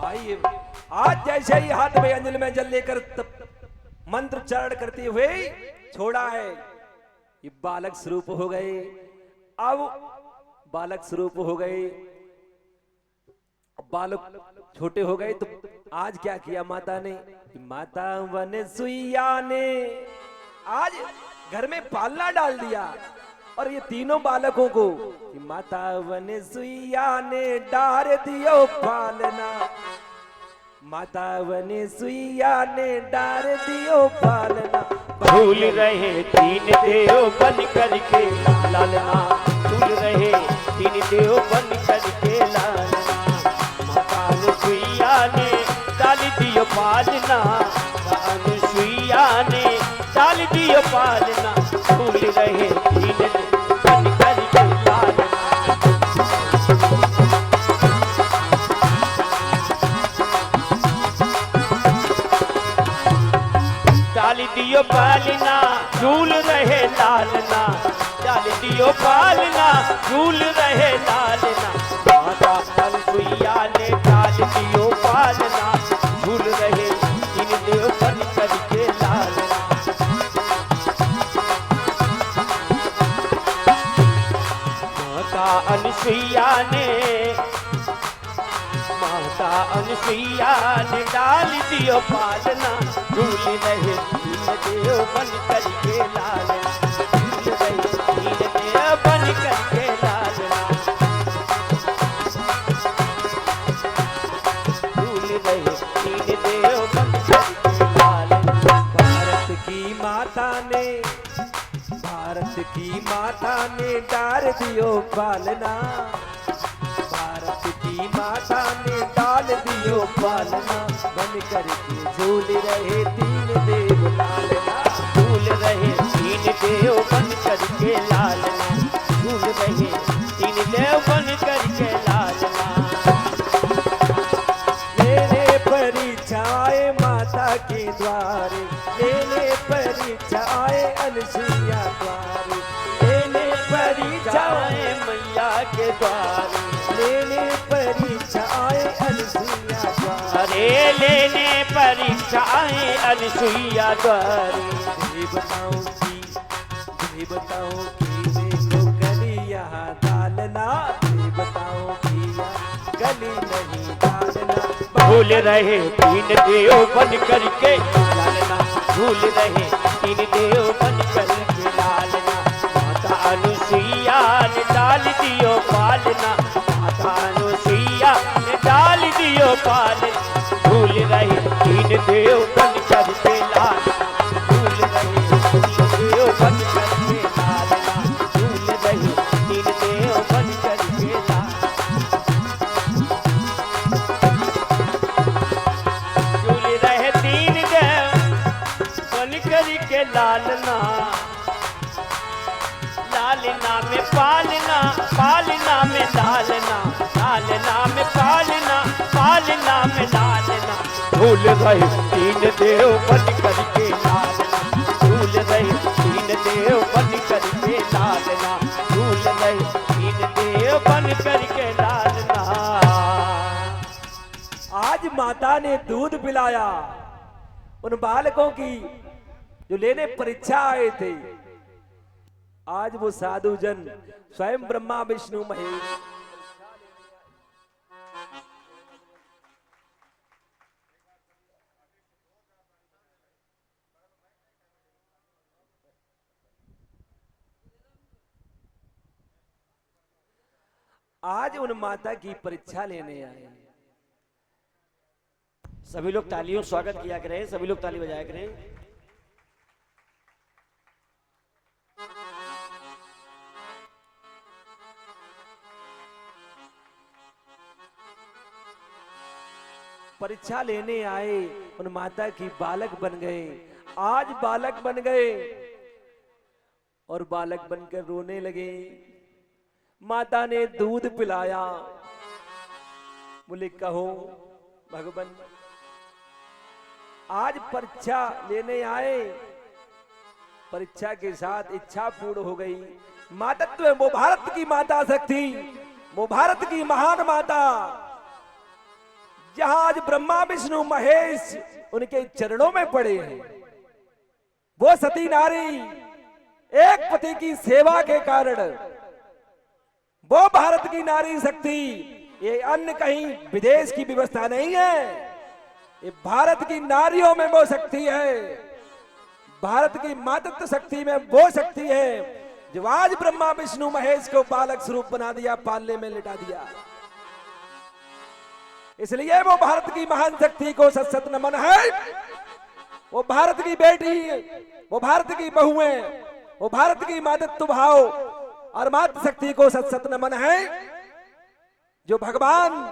आइए, आज जैसे ही हाथ में अंजलि में जल लेकर मंत्र उच्चारण करते हुए छोड़ा है, ये बालक स्वरूप हो गए। अब बालक स्वरूप हो गए, बालक छोटे हो गए। तो आज क्या किया माता ने? माता वनसुइया ने आज घर में पालना डाल दिया। और ये तीनों बालकों को माता वनसुइया ने डार दियो पालना, माता वनसुइया ने डार दियो पालना। भूल रहे तीन देव बन करके लालना, भूल रहे तीन देव बन करके लालना। माता अनुसुईया ने डाल दियो पालना, अनुसुईया ने डाल दियो पालना। भूल रहे तीन देव बन करके लालना, डाल दियो पालना, झूल रहे लालना, डाल दियो पालना, झूल रहे लालना। माता अनुसुईया ने डाल दियो पालना, झूल रहे तीन देव बन करके लालना। माता अनुसुईया ने, माता अनुसुईया ने डाल दियो पालना, झूल रहे तीन देव बन करके लालना, झूल रहे तीन देव बन करके लालना, झूल रहे तीन देव बन करके लालना। भारत की माता ने, भारत की माता ने डार दियो पालना, भारत की माता ने डाल दियो पालना। बन करके झूल रहे तीन देव लालना, झूल रहे तीन देव बन करके लालना, झूल रहे तीन देव बन करके लालना। लेने परीक्षाए माता के द्वारे, लेने परीक्षाए अनुसुईया द्वारे, लेने परीक्षाए मैया के द्वार, लेने परीक्षाए अनुसुईया द्वारे। अरे लेने परीक्षाएं अनुसुईया द्वार। देवताओं की देखो गली यहाँ डालना, देवताओं की यहाँ गली नहीं डालना। भूल रहे तीन देव बन करके लालना, भूल रहे तीन देव बन करके लालना। माता अनुसुईया ने डाल दियो पालना, माता अनुसुईया ने डाल दियो पालना। भूल रहे तीन देव बन करके लालना, भूल रहे तीन देव बन करके लालना, भूल रहे तीन देव बन करके लालना। झूल रहे तीन देव बन करके लालना, लालना में पालना, पालना में लालना, लालना में पालना, पालना में लालना। भूल रहे तीन देव बन करके लालना, भूल रहे तीन देव बन करके लालना, भूल रहे तीन देव बन करके लालना। आज माता ने दूध पिलाया उन बालकों की जो लेने परीक्षा आए थे। आज वो साधु जन स्वयं ब्रह्मा विष्णु महेश आज उन माता की परीक्षा लेने आए। सभी लोग तालियों स्वागत किया करें, सभी लोग ताली बजाया करें। परीक्षा लेने आए उन माता की बालक बन गए। आज बालक बन गए और बालक बनकर रोने लगे। माता ने दूध पिलाया, बोले कहो भगवान आज परीक्षा लेने आए, परीक्षा के साथ इच्छा पूर्ण हो गई। मातत्व वो भारत की माता शक्ति, वो भारत की महान माता जहां आज ब्रह्मा विष्णु महेश उनके चरणों में पड़े हैं, वो सती नारी एक पति की सेवा के कारण, वो भारत की नारी शक्ति, ये अन्य कहीं विदेश की व्यवस्था नहीं है, ये भारत की नारियों में वो शक्ति है, भारत की मातृत्व शक्ति में वो शक्ति है जो आज ब्रह्मा विष्णु महेश को बालक स्वरूप बना दिया, पालने में लिटा दिया। इसलिए वो भारत की महान शक्ति को सत सत नमन है। वो भारत की बेटी, वो भारत की बहुएं, वो भारत की मातृत्व भाव और मातृ शक्ति को सत सत नमन है, जो भगवान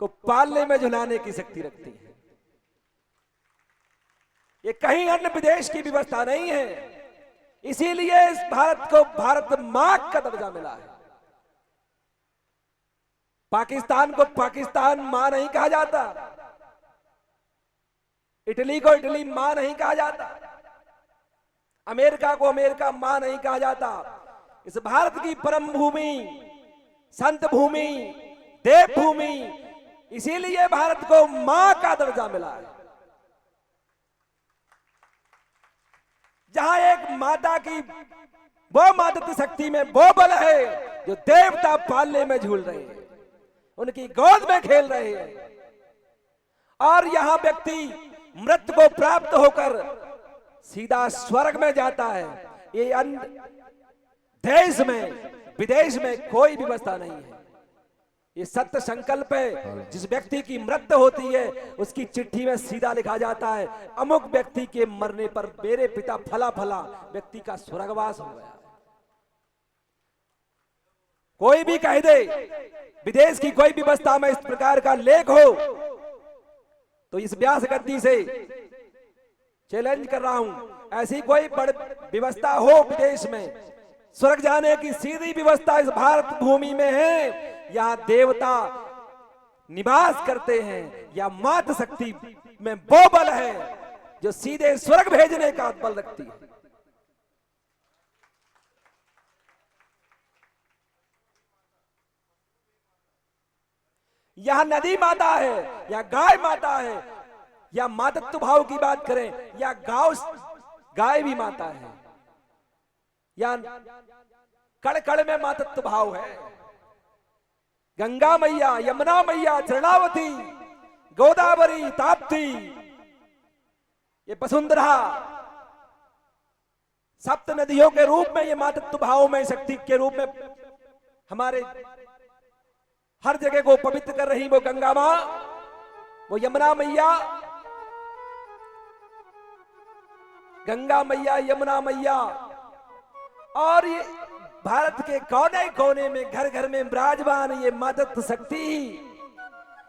को पालने में झुलाने की शक्ति रखती है। ये कहीं अन्य विदेश की व्यवस्था नहीं है, इसीलिए इस भारत को भारत मां का दर्जा मिला है। पाकिस्तान को पाकिस्तान मां नहीं कहा जाता, इटली को इटली मां नहीं कहा जाता, अमेरिका को अमेरिका मां नहीं कहा जाता। इस भारत की परम भूमि, संत भूमि, देव भूमि, इसीलिए भारत को मां का दर्जा मिला है। जहां एक माता की वो मातृत्व शक्ति में वो बल है जो देवता पालने में झूल रहे हैं, उनकी गोद में खेल रहे हैं, और यहां व्यक्ति मृत्यु को प्राप्त होकर सीधा स्वर्ग में जाता है। ये अन्य देश में विदेश में कोई व्यवस्था नहीं है। ये सत्य संकल्प है। जिस व्यक्ति की मृत्यु होती है उसकी चिट्ठी में सीधा लिखा जाता है, अमुक व्यक्ति के मरने पर मेरे पिता फला फला व्यक्ति का स्वर्गवास हो गया। कोई भी कह दे विदेश की कोई व्यवस्था में इस प्रकार का लेख हो तो इस व्यास गद्दी से चैलेंज कर रहा हूं, ऐसी कोई बड़ी व्यवस्था हो विदेश में, स्वर्ग जाने की सीधी व्यवस्था इस भारत भूमि में है। यहां देवता निवास करते हैं, या मातृ शक्ति में वो बल है जो सीधे स्वर्ग भेजने का बल रखती है। यहां नदी माता है, या गाय माता है, या मातृत्व भाव की बात करें, या गाय भी माता है, या कण कण में मातृत्व भाव है। गंगा मैया, यमुना मैया, चरणावती, गोदावरी, ताप्ती, ये वसुंधरा, सप्त नदियों के रूप में ये मातृत्व भाव में शक्ति के रूप में हमारे हर जगह को पवित्र कर रही वो गंगा मां, वो यमुना मैया, गंगा मैया, यमुना मैया, और ये भारत के कोने कोने में घर घर में विराजमान ये मातृत्व शक्ति,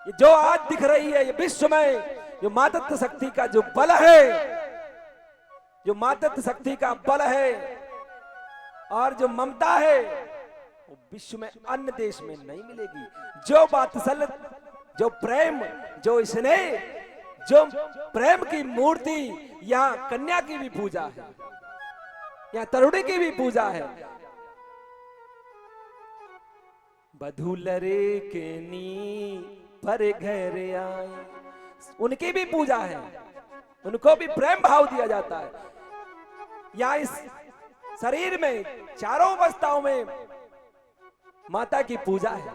ये जो आज दिख रही है, ये विश्व में जो मातृत्व शक्ति का जो बल है, जो मातृत्व शक्ति का बल है और जो ममता है, वो विश्व में अन्य देश में नहीं मिलेगी। जो वात्सल्य, जो प्रेम, जो स्नेह, जो प्रेम की मूर्ति, यहाँ कन्या की भी पूजा है, यहाँ तरुणी की भी पूजा है। बधुलरे के नी पर घर आए, उनकी भी पूजा है, उनको भी प्रेम भाव दिया जाता है। यहाँ इस शरीर में चारों अवस्थाओं में माता की पूजा है।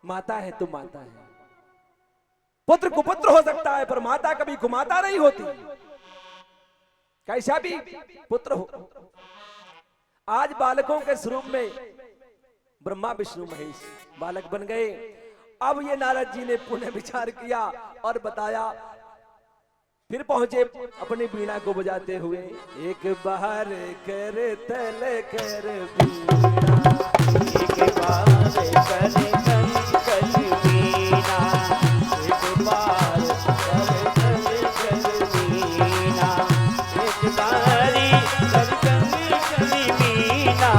माता है तो माता है। पुत्र कुपुत्र हो सकता है पर माता कभी कुमाता नहीं होती, कैसा भी पुत्र हो। आज बालकों के स्वरूप में ब्रह्मा विष्णु महेश बालक बन गए। अब ये नारद जी ने पुनः विचार किया और बताया, फिर पहुंचे अपनी बीणा को बजाते हुए, एक बार कर तल कर बीणा, एक बार कर तल कर बीणा, एक बार कर तल कर बीणा, एक बारी कर तल कर बीणा,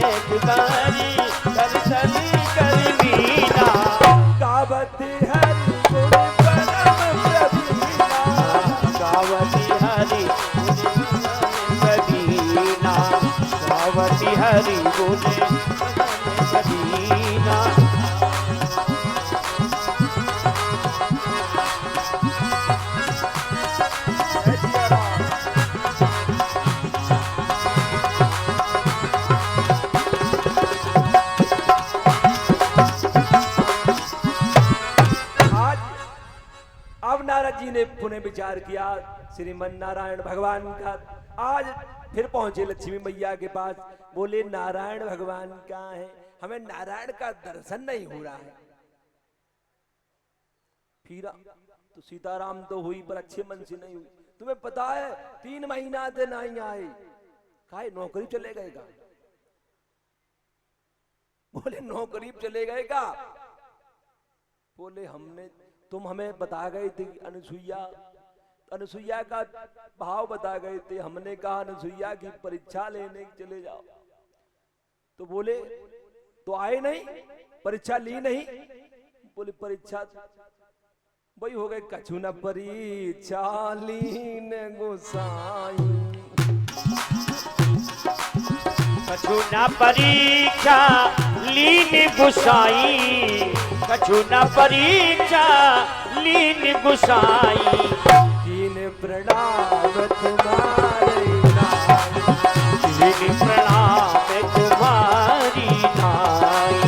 एक बारी कर तल कर बीणा, गावत हरि गुण परम प्रवीणा, गावती हरि कदीना, गावती हरि गुण कदीना। जी ने पुनः विचार किया श्रीमन नारायण भगवान का। आज फिर पहुंचे लक्ष्मी मैया के पास, बोले नारायण भगवान कहाँ है, हमें नारायण का दर्शन नहीं हो रहा है। फिर तो सीताराम तो हुई पर अच्छे मन से नहीं हुई। तुम्हें पता है 3 महीना से नहीं आए, काहे नौकरी चले गए का? बोले नौकरी चले गए का? बोले हमने, तुम हमें बता गए थे अनुसुईया का भाव बता गए थे, हमने कहा अनुसुईया की परीक्षा लेने चले जाओ। तो बोले तो आए नहीं, परीक्षा ली नहीं। बोले परीक्षा वही हो गए, कछु न परीक्षा लीन गोसाई, कछु न परीक्षा लीन गुसाई, कछु न परीक्षा लीन गुसाई। तीन प्रणाम तुम्हारे नाई, तीन प्रणाम तुम्हारी नाई,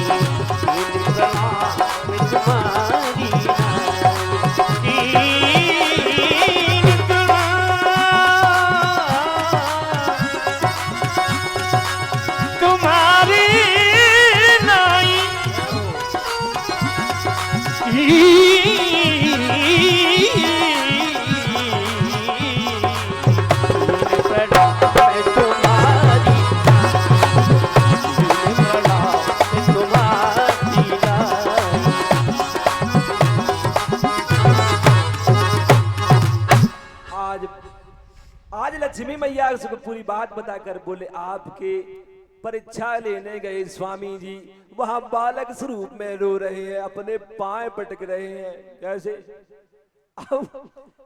तीन प्रणाम तुम्हारी नाई, तीन प्रणाम तुम्हारी नाई, आज लक्ष्मी मैया उसको पूरी बात बताकर बोले आपके परीक्षा लेने गए स्वामी जी, वहां बालक स्वरूप में रो रहे हैं, अपने पांव पटक रहे हैं। कैसे? अब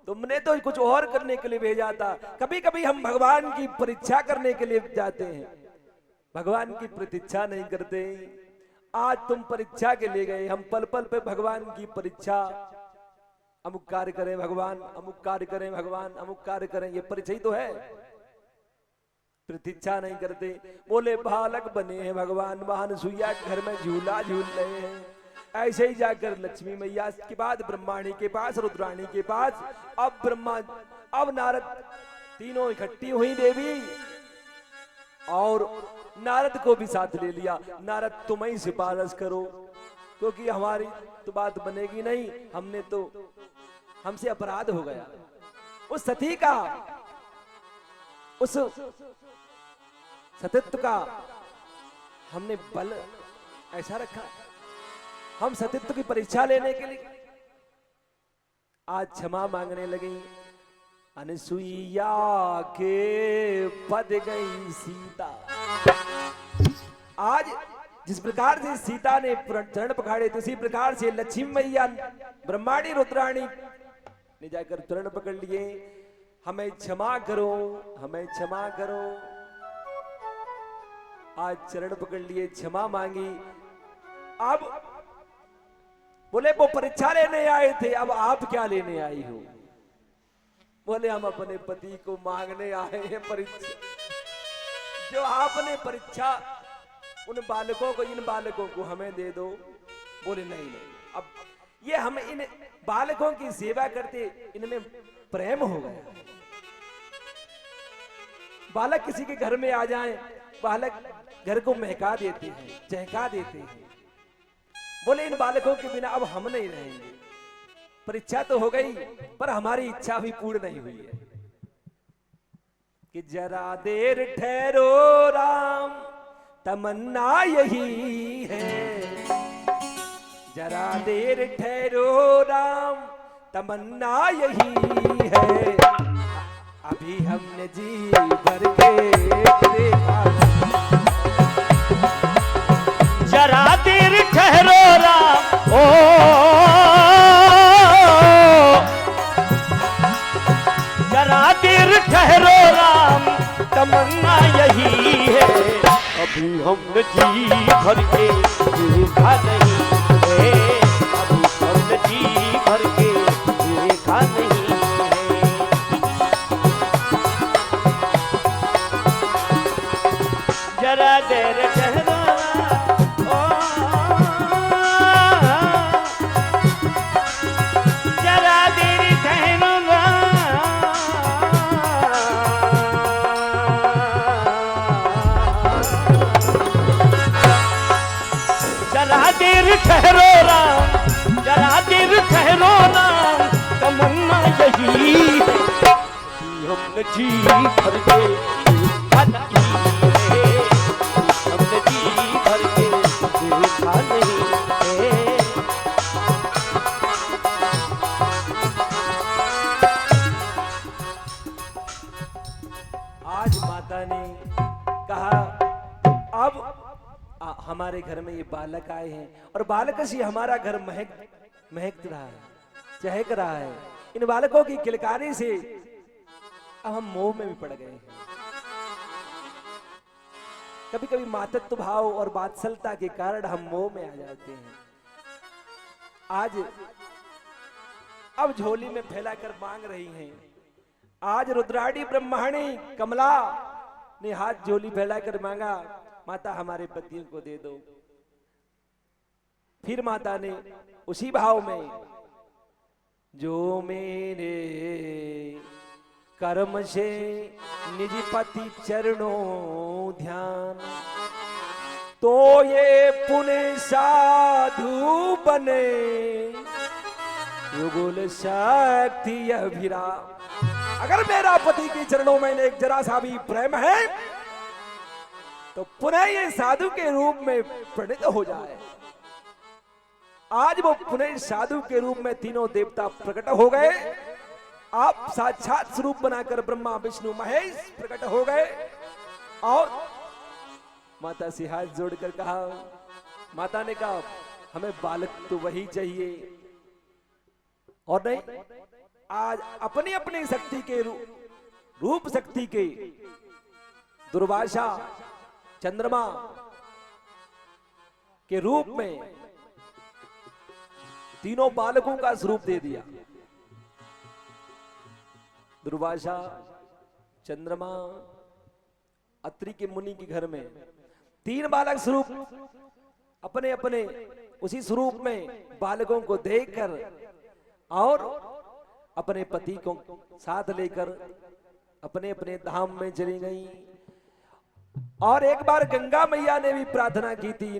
तुमने तो कुछ और करने के लिए भेजा था। कभी कभी हम भगवान की परीक्षा करने के लिए जाते हैं, भगवान की प्रतीक्षा नहीं करते। आज तुम परीक्षा के लिए गए, हम पल पल पे भगवान की परीक्षा, अमुक कार्य करें भगवान, अमुक कार्य करें भगवान, अमुक कार्य करें, ये परीक्षा ही तो है, प्रतीक्षा नहीं करते। बोले बालक बने हैं भगवान, वहां अनुसुईया के घर में झूला झूल रहे हैं। ऐसे ही जाकर लक्ष्मी मैया के बाद ब्रह्माणी के पास, रुद्राणी के पास, अब नारद, तीनों इकट्ठी हुई देवी, और नारद को भी साथ ले लिया। नारद तुम ही सिफारिश करो, क्योंकि हमारी तो बात बनेगी नहीं, हमसे अपराध हो गया। उस सती का, उस सतीत्व का हमने बल ऐसा रखा, हम सतीत्व की परीक्षा लेने के लिए आज क्षमा मांगने लगी। अनुसुईया के पद गई सीता। आज जिस प्रकार से सीता ने चरण पखाड़े, तो उसी प्रकार से लक्ष्मी मैया, ब्रह्माणी, रुद्राणी ने जाकर चरण पकड़ लिए। हमें क्षमा करो, हमें क्षमा करो। आज चरण पकड़ लिए, क्षमा मांगी। अब बोले वो परीक्षा लेने आए थे, अब आप क्या लेने आई हो? बोले हम अपने पति को मांगने आए हैं परीक्षा, जो आपने परीक्षा उन बालकों को, इन बालकों को हमें दे दो। बोले नहीं, अब ये हम इन बालकों की सेवा करते, इनमें प्रेम हो गया। बालक किसी के घर में आ जाए, बालक घर को महका देते हैं, चहका देते हैं। बोले इन बालकों के बिना अब हम नहीं रहेंगे। परीक्षा तो हो गई, पर हमारी इच्छा भी पूर्ण नहीं हुई है कि जरा देर ठहरो राम, तमन्ना यही है। जरा देर ठहरो राम, तमन्ना यही है। अभी हमने जी भर के देखा। जरा देर ठहरो राम, ओ जरा देर ठहरो राम, तमन्ना यही है। अभी हमने जी भर के देखा नहीं है, अभी हमने जी भर के देखा नहीं है। जरा देर ठहरो जरा देर ठहरो ठहरो राम, जरा देर ठहरो राम, तमन्ना यही है कि हमने जी भर के देखा नहीं है, हमने जी भर के देखा नहीं है। आज माता ने कहा अब हमारे घर में ये बालक आए हैं और बालक से हमारा घर महक रहा है, चहक रहा है। इन बालकों की किलकारी से अब हम मोह में भी पड़ गए हैं। कभी कभी मातृत्व भाव और वात्सलता के कारण हम मोह में आ जाते हैं। आज अब झोली में फैलाकर मांग रही हैं। आज रुद्राणी ब्रह्माणी कमला ने हाथ झोली फैलाकर मांगा, माता हमारे पतियों को दे दो। फिर माता ने उसी भाव में, जो मेरे कर्म से निज पति चरणों ध्यान, तो ये पुण्य साधु बने युगल शक्ति अभिराम। अगर मेरा पति के चरणों में एक जरा सा भी प्रेम है तो पुनः ये साधु के रूप में परिणत हो जाए। आज वो पुनः साधु के रूप में तीनों देवता प्रकट हो गए। आप साक्षात स्वरूप बनाकर ब्रह्मा विष्णु महेश प्रकट हो गए और माता से हाथ जोड़कर कहा, माता ने कहा हमें बालक तो वही चाहिए और नहीं। आज अपनी अपनी शक्ति के रूप शक्ति के दुर्वासा चंद्रमा के रूप में तीनों बालकों का स्वरूप दे दिया। दुर्वासा, चंद्रमा, अत्रि के मुनि के घर में तीन बालक स्वरूप अपने अपने उसी स्वरूप में बालकों को देखकर और अपने पति को साथ लेकर अपने अपने धाम में चली गई। और एक बार गंगा मैया ने भी प्रार्थना की थी,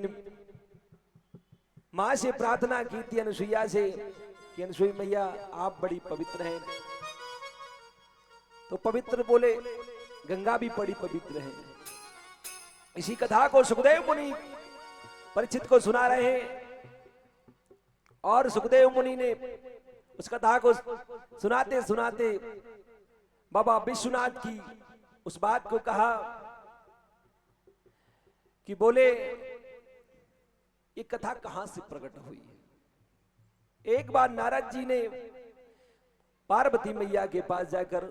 मां से प्रार्थना की थी अनुसुईया से कि अनुसुई मैया आप बड़ी पवित्र हैं। तो पवित्र बोले, गंगा भी बड़ी पवित्र है। इसी कथा को सुखदेव मुनि परीक्षित को सुना रहे हैं और सुखदेव मुनि ने उस कथा को सुनाते सुनाते बाबा विश्वनाथ की उस बात को कहा कि बोले ये कथा कहां से प्रकट हुई है। एक बार नारद जी ने पार्वती मैया के पास जाकर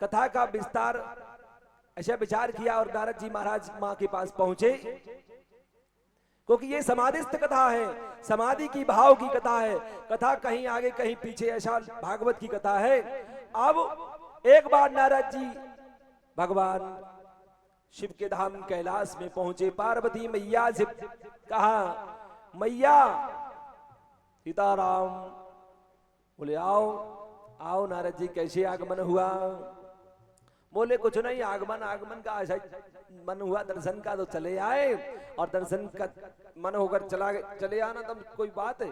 कथा का विस्तार ऐसा विचार किया और नारद जी महाराज मां के पास पहुंचे, क्योंकि ये समाधिस्थ कथा है, समाधि की भाव की कथा है। कथा कहीं आगे कहीं पीछे ऐसा भागवत की कथा है। अब एक बार नारद जी भगवान शिव के धाम कैलाश में पहुंचे। पार्वती मैया से कहा, मैया सीताराम। बोले आओ आओ नारद जी, कैसे आगमन हुआ? बोले कुछ नहीं, आगमन का ऐसा मन हुआ, दर्शन का तो चले आए और दर्शन का मन होकर चले आना तो कोई बात है?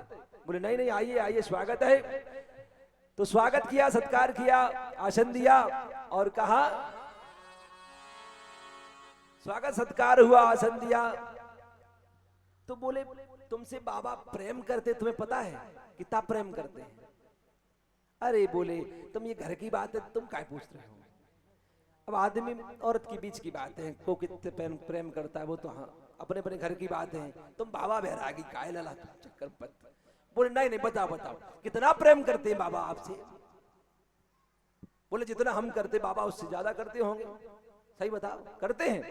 बोले नहीं नहीं, आइए आइए, स्वागत है। तो स्वागत किया, सत्कार किया, आसन दिया और कहा, स्वागत सत्कार हुआ, आसन दिया। तो बोले तुमसे बाबा प्रेम करते, तुम्हें पता है कितना प्रेम करते हैं? अरे बोले तुम ये घर की बात है, तुम क्या पूछ रहे हो? अब आदमी औरत के बीच की बात है, को कितने प्रेम करता है वो तो हाँ अपने अपने घर की बात है। तुम बाबा बैरागी काय लला चक्कर पत। बोले नहीं नहीं, बताओ बताओ कितना प्रेम करते हैं बाबा आपसे? बोले जितना हम करते बाबा उससे ज्यादा करते होंगे। सही बताओ, करते हैं?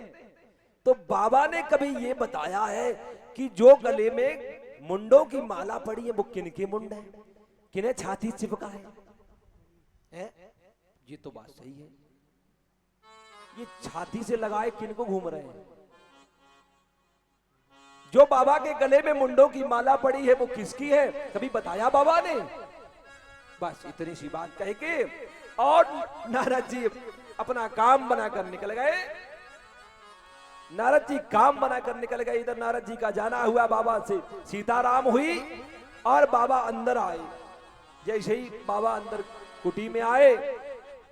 तो बाबा ने कभी ये बताया है कि जो गले में मुंडों की माला पड़ी है वो किनके मुंड है, किन्हें छाती चिपका है? ये तो बात सही है। ये छाती से लगाए किनको घूम रहे हैं? जो बाबा के गले में मुंडों की माला पड़ी है वो किसकी है, कभी बताया बाबा ने? बस इतनी सी बात कह के और नारद जी अपना काम बनाकर निकल गए। नारद जी काम बना कर निकल गए। इधर नारद जी का जाना हुआ बाबा से सीताराम हुई और बाबा अंदर आए। जैसे ही बाबा अंदर कुटी में आए,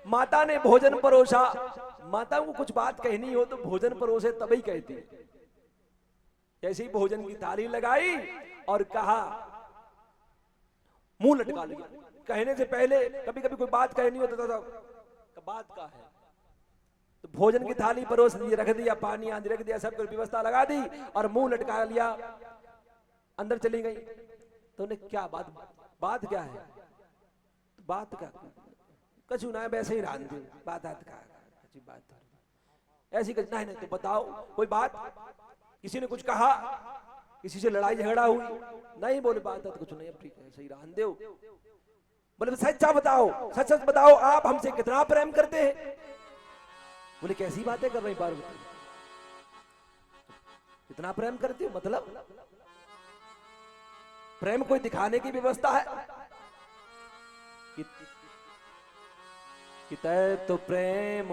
माता ने भोजन परोसा। माता को कुछ बात कहनी हो तो भोजन परोसे तभी कहती। जैसे ही भोजन की थाली लगाई और कहा, मुंह लटका लिया। कहने से पहले कभी कभी कोई बात कहनी हो तो बात का है, तो भोजन की थाली परोस दी, रख दिया, पानी आदि रख दिया, सब कुछ व्यवस्था लगा दी और मुंह लटका लिया। अंदर चली गई तो उन्हें क्या बात क्या है? बात का कछु ना, वैसे ही रान दे बात का बात ऐसी कुछ नहीं। तो बताओ कोई बात, किसी ने कुछ कहा, किसी से लड़ाई झगड़ा हुई? नहीं। बोले बात कुछ नहीं, अब ठीक है, सही रान दो। बोले सच्चा बताओ, सच सच बताओ, आप हमसे कितना प्रेम करते हैं? बोले कैसी बातें कर रही पार्वती, कितना प्रेम करती हो? मतलब प्रेम कोई दिखाने की व्यवस्था है कि तय तो प्रेम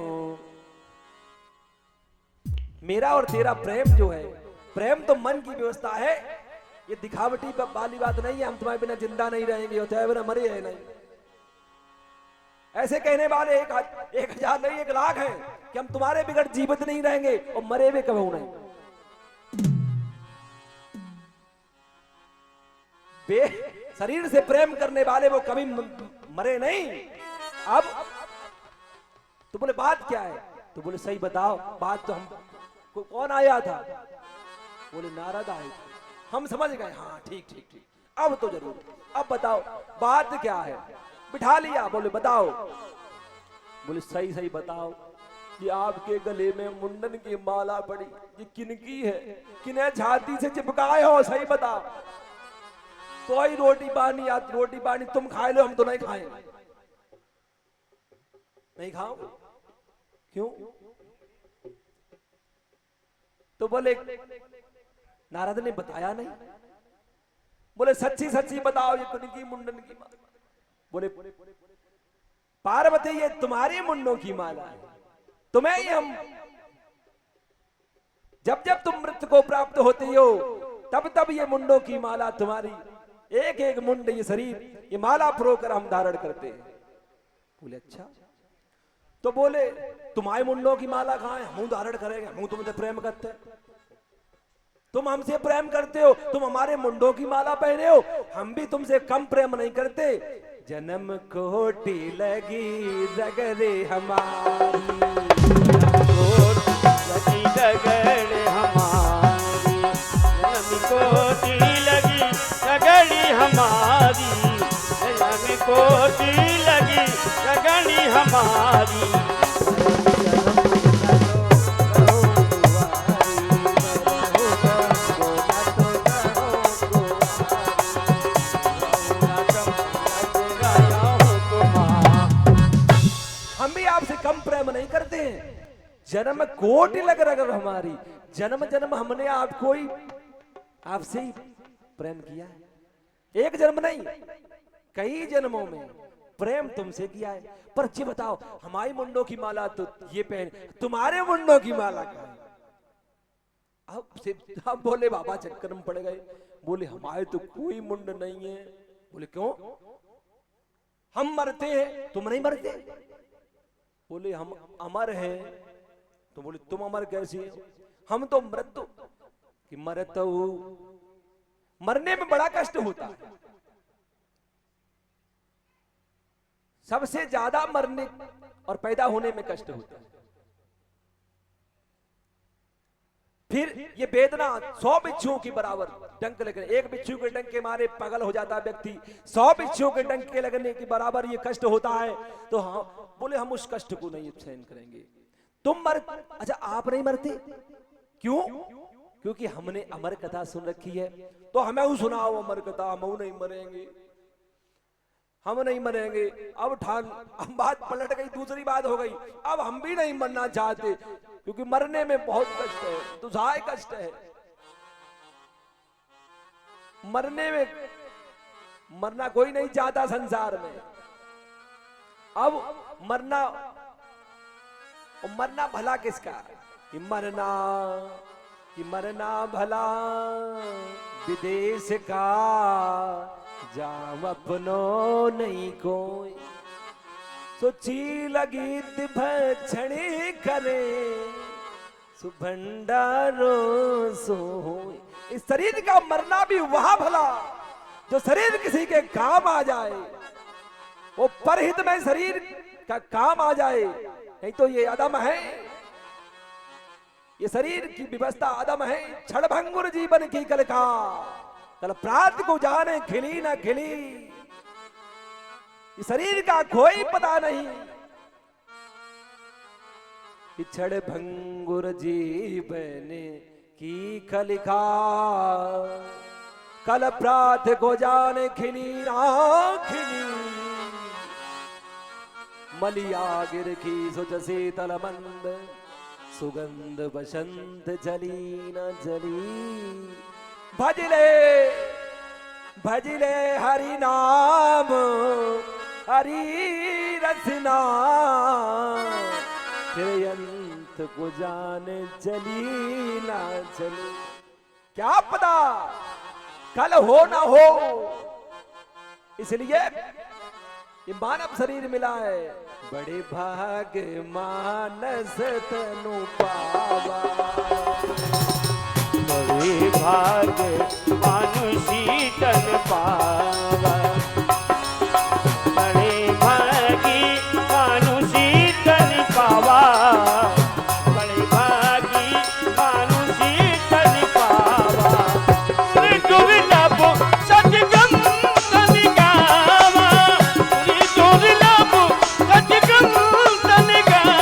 मेरा और तेरा प्रेम जो है, प्रेम तो मन की व्यवस्था है, ये दिखावटी वाली बात नहीं है। हम तुम्हारे बिना जिंदा नहीं रहेंगे और तुम्हारे बिना मरे है नहीं। ऐसे कहने वाले 1000 नहीं 1,00,000 हैं कि हम तुम्हारे बिगड़ जीवित नहीं रहेंगे और मरे हुए कभी नहीं। शरीर से प्रेम करने वाले वो कभी मरे नहीं। अब तो बोले बात क्या है? तो बोले सही बताओ बात। तो हम कौन आया था? बोले नारद आए। हम समझ गए, हाँ ठीक ठीक ठीक, अब तो जरूर। अब बताओ बात क्या है? बिठा लिया। बोले बताओ। बोले सही सही बताओ, ये आपके गले में मुंडन की माला पड़ी, ये किनकी है? किन्हें छाती से चिपकाए हो? सही बताओ। तो ही रोटी पानी तुम खाए लो, हम तो नहीं खाएंगे। नहीं खाओ? क्यों? तो बोले नारद ने बताया नहीं। बोले सच्ची सच्ची बताओ, ये किनकी मुंडन की माला? बोले पार्वती ये तुम्हारी मुंडों की माला है, तुम्हें ही हम जब जब तुम मृत्यु को प्राप्त होते हो तब तब ये मुंडों की माला तुम्हारी, एक एक मुंड ये शरीर ये माला परोकर हम धारण करते हैं। बोले अच्छा। तो बोले तुम्हारे मुंडों की माला कहां है? हम धारण करेंगे, हम तुमसे प्रेम करते हैं, तुम हमसे प्रेम करते हो, तुम हमारे मुंडों की माला पहने हो, हम भी तुमसे कम प्रेम नहीं करते। जन्म कोटि लगी रगरे हमारी, लगी रगड़ हमारी, जन्म कोटि लगी रगड़ी हमारी, जन्म कोटि लगी रगड़ी हमारी। नहीं करते हैं, जन्म कोटि लग रगर हमारी, जन्म जन्म हमने आपको ही आपसे ही प्रेम किया है। एक जन्म नहीं, कई जन्मों में प्रेम तुमसे किया है। पर जी बताओ हमारी मुंडों की माला तो ये पहन, तुम्हारे मुंडों की माला क्या है? अब बोले बाबा चक्कर में पड़ गए। बोले हमारे तो कोई मुंड नहीं है। बोले क्यों? हम मरते हैं, तुम नहीं मरते? बोले हम अमर हैं। तो बोले तुम अमर कैसे हो? हम तो मृत्यु कि मरता हूं, मरने में बड़ा कष्ट होता है, सबसे ज्यादा मरने और पैदा होने में कष्ट होता है। फिर ये वेदना 100 बिच्छुओं की बराबर, डंक लगने, एक बिच्छू के डंक के मारे पागल हो जाता है व्यक्ति, 100 बिच्छुओं के डंक के लगने के बराबर ये कष्ट होता है। तो हाँ बोले हम उस कष्ट को नहीं सहन करेंगे। तुम मर, अच्छा आप नहीं मरते क्यों? क्योंकि हमने अमर कथा सुन रखी है, तो हमें सुनाओ अमर कथा, हम नहीं मरेंगे, हम नहीं मरेंगे। अब हम बात पलट गई, दूसरी बात हो गई, अब हम भी नहीं मरना चाहते क्योंकि मरने में बहुत कष्ट है, दुसाय कष्ट है। मरने में, मरना कोई नहीं चाहता संसार में। अब मरना भला किसका? कि मरना भला विदेश का, जाम अपनो नहीं कोई, सोची लगी भक्षणी करे, सुभंडारो सोई। इस शरीर का मरना भी वहां भला जो शरीर किसी के काम आ जाए, वो परहित में शरीर का काम आ जाए, नहीं तो ये अदम है, ये शरीर की व्यवस्था अदम है। क्षणभंगुर जीवन की कल का, कल प्रात को जाने खिली ना खिली, ये शरीर का कोई पता नहीं। क्षणभंगुर जीवन की कलिका, कल प्रात को जाने खिली ना खिली, मलिया गिर की सुच शीतल मंद, सुगंध बसंत जली न जली। भजले हरि नाम, हरि रसना, फिर अंत को जाने चली ना चली। क्या पता कल हो ना हो, इसलिए ये मानव शरीर मिला है। बड़े भाग मानस तनु पावा, बड़े भाग मानुषी तन पावा, बड़े भागी मानुषी तन पावा, बड़े भागी मानुषी तन पावा। दुर्लभ सतगम तन गावा, दुर्लभ सतगम तन गावा।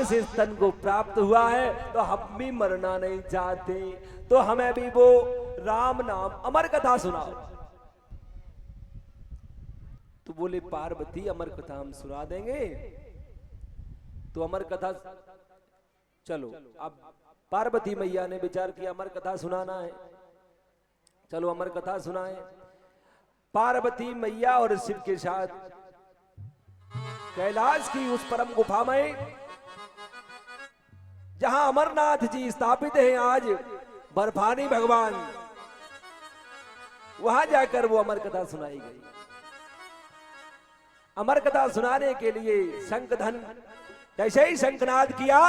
से तन को प्राप्त हुआ है तो हम भी मरना नहीं चाहते, तो हमें भी वो राम नाम अमर कथा सुनाओ। तो बोले पार्वती अमर कथा हम सुना देंगे। तो अमर कथा, चलो अब पार्वती मैया ने विचार किया अमर कथा सुनाना है, चलो अमर कथा सुनाए। पार्वती मैया और शिव के साथ कैलाश की उस परम गुफा में जहां अमरनाथ जी स्थापित हैं आज, बर्फानी भगवान, वहां जाकर वो अमर कथा सुनाई गई। अमर कथा सुनाने के लिए शंखधन जैसे ही शंखनाद किया,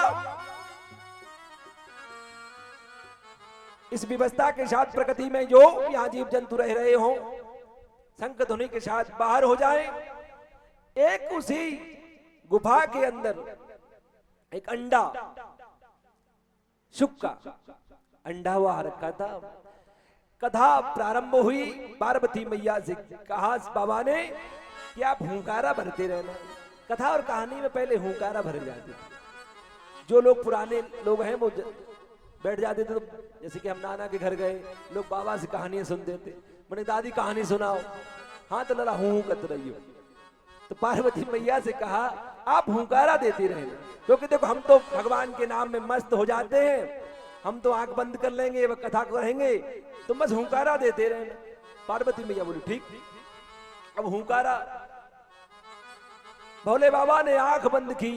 इस व्यवस्था के साथ प्रकृति में जो यहां जीव जंतु रह रहे हो, शंख ध्वनि के साथ बाहर हो जाए। एक उसी गुफा के अंदर एक अंडा, शुक का अंडा हुआ रखा था। कथा प्रारंभ हुई, पार्वती मैया से कहा बाबा ने कि आप हुंकारा भरते रहना। कथा और कहानी में पहले हुंकारा भर जाते थे। जो लोग पुराने लोग हैं वो बैठ जाते थे, तो जैसे कि हम नाना के घर गए, लोग बाबा से कहानियां सुनते थे। मैंने दादी कहानी सुनाओ, हाँ तो लड़ा हूं कत रही हो। तो पार्वती मैया से कहा आप हुंकारा देती रहे, क्योंकि देखो हम तो भगवान के नाम में मस्त हो जाते हैं, हम तो आंख बंद कर लेंगे, वह कथा को रहेंगे, तो बस हुंकारा देते रहना। पार्वती मैया बोली ठीक। अब हुंकारा, भोले बाबा ने आंख बंद की,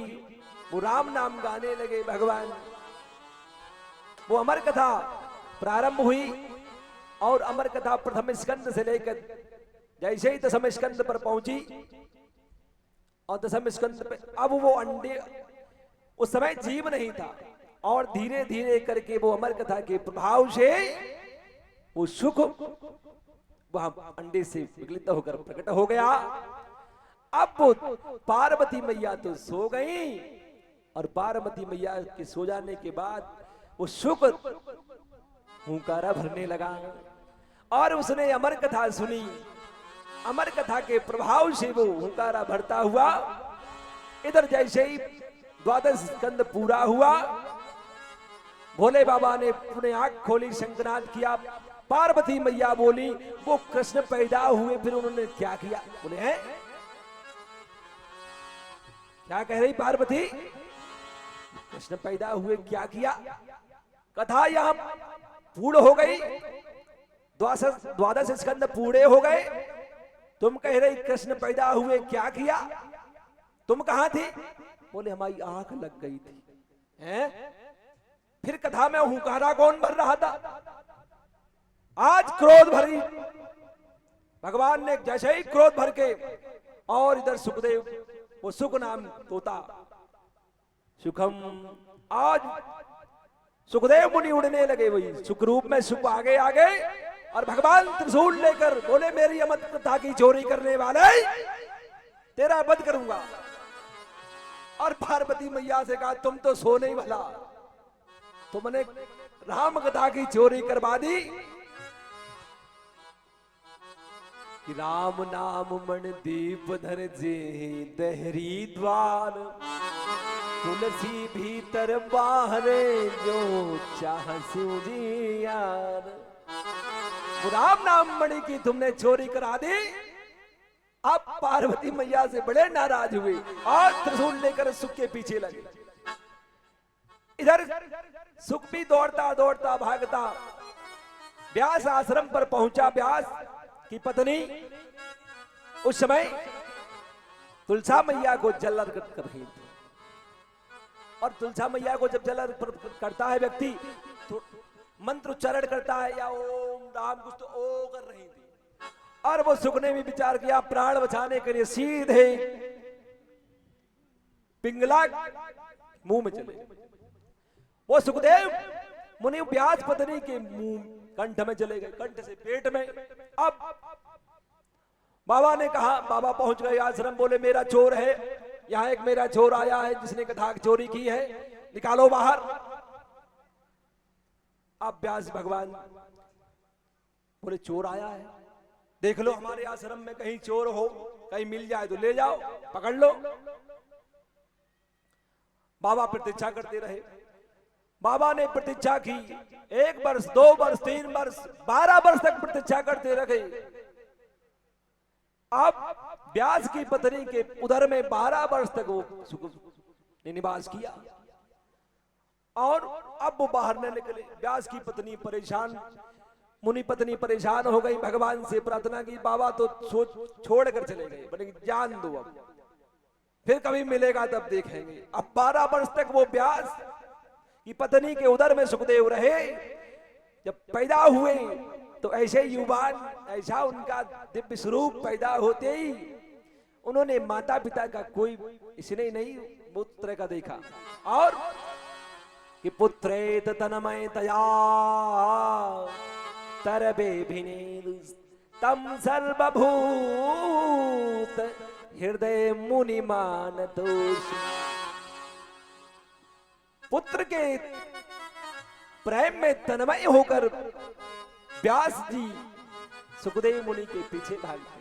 वो राम नाम गाने लगे भगवान। वो अमर कथा प्रारंभ हुई और अमर कथा प्रथम स्कंद से लेकर जैसे ही दशम स्कंद पर पहुंची, और दशम स्कंद पे अब वो अंडे, उस समय जीव नहीं था, और धीरे धीरे करके वो अमर कथा के प्रभाव से वो सुख वहां अंडे से विकलित होकर प्रकट हो गया। अब वो पार्वती मैया तो सो गई, और पार्वती मैया के सो जाने के बाद वो सुख हुंकारा भरने लगा, और उसने अमर कथा सुनी अमर कथा के प्रभाव से वो हुंकारा भरता हुआ इधर जैसे ही द्वादश स्कंद पूरा हुआ, भोले बाबा ने अपने आंख खोली, शंखनाद किया, पार्वती मैया बोली वो कृष्ण पैदा हुए, फिर उन्होंने क्या किया? बोले हैं क्या कह रही पार्वती? कृष्ण पैदा हुए क्या किया? कथा यहां पूर्ण हो गई, द्वादश स्कंद पूरे हो गए, तुम कह रही कृष्ण पैदा हुए क्या किया? तुम कहां थी? बोले हमारी आंख लग गई थी। हैं? फिर कथा में हुंकारा कौन भर रहा था? आज क्रोध भरी भगवान ने जैसे ही क्रोध भर के, और इधर सुखदेव, वो सुख नाम तोता, सुखम, आज सुखदेव मुनि उड़ने लगे, वही सुख रूप में सुख आगे आगे, और भगवान त्रिशूल लेकर बोले मेरी अमर कथा की चोरी करने वाले तेरा वध करूंगा। और पार्वती मैया से कहा तुम तो सो नहीं भला, तुमने राम कथा की चोरी करवा दी। कि राम नाम मन दीप धर जे दहरी द्वार, तुलसी भीतर बाहरे जो चाह सूजियार। राम नाम मणि की तुमने चोरी करा दी। अब पार्वती मैया से बड़े नाराज हुए और त्रिशूल लेकर सुख के पीछे लगे। इधर सुख भी दौड़ता दौड़ता भागता व्यास आश्रम पर पहुंचा। व्यास की पत्नी उस समय तुलसा मैया को जल अर्पित कर रही थी, और तुलसा मैया को जब जल अर्पित करता है व्यक्ति तो मंत्र उच्चारण करता है, या ओम राम कुछ तो ओ कर रही थी, और वो सुख ने भी विचार किया प्राण बचाने के लिए सीधे पिंगला मुंह में चले। वो सुखदेव मुनि व्यास पत्नी के मुंह कंठ में चले गए, कंठ से पेट में। अब बाबा ने कहा, बाबा पहुंच गए आश्रम, बोले मेरा चोर है, यहां एक मेरा चोर आया है जिसने कथा चोरी की है, निकालो बाहर। अब व्यास भगवान बोले चोर आया है, देख लो हमारे आश्रम में कहीं चोर हो, कहीं मिल जाए तो ले जाओ, पकड़ लो। बाबा प्रतीक्षा करते रहे। बाबा ने प्रतीक्षा की, 1 वर्ष 2 वर्ष 3 वर्ष 12 वर्ष तक प्रतीक्षा करते रहे। अब व्यास की पत्नी के उदर में 12 वर्ष तक वो सुख ने निवास किया, और अब वो बाहर न निकले। व्यास की पत्नी परेशान, मुनि पत्नी परेशान हो गई, भगवान से प्रार्थना की, बाबा तो छोड़ कर चले गए, बोले जान दो, अब फिर कभी मिलेगा तब देखेंगे। अब 12 वर्ष तक वो व्यास की पत्नी के उदर में सुखदेव रहे। जब पैदा हुए तो ऐसे युवान, ऐसा उनका दिव्य स्वरूप पैदा होते ही उन्होंने माता पिता का कोई इसने नहीं पुत्र का देखा, और कि पुत्रेत तन्मय तया तरबे तम सर्वभूत हृदय मुनिमान दोष। पुत्र के प्रेम में तन्मय होकर व्यास जी सुखदेव मुनि के पीछे भागते।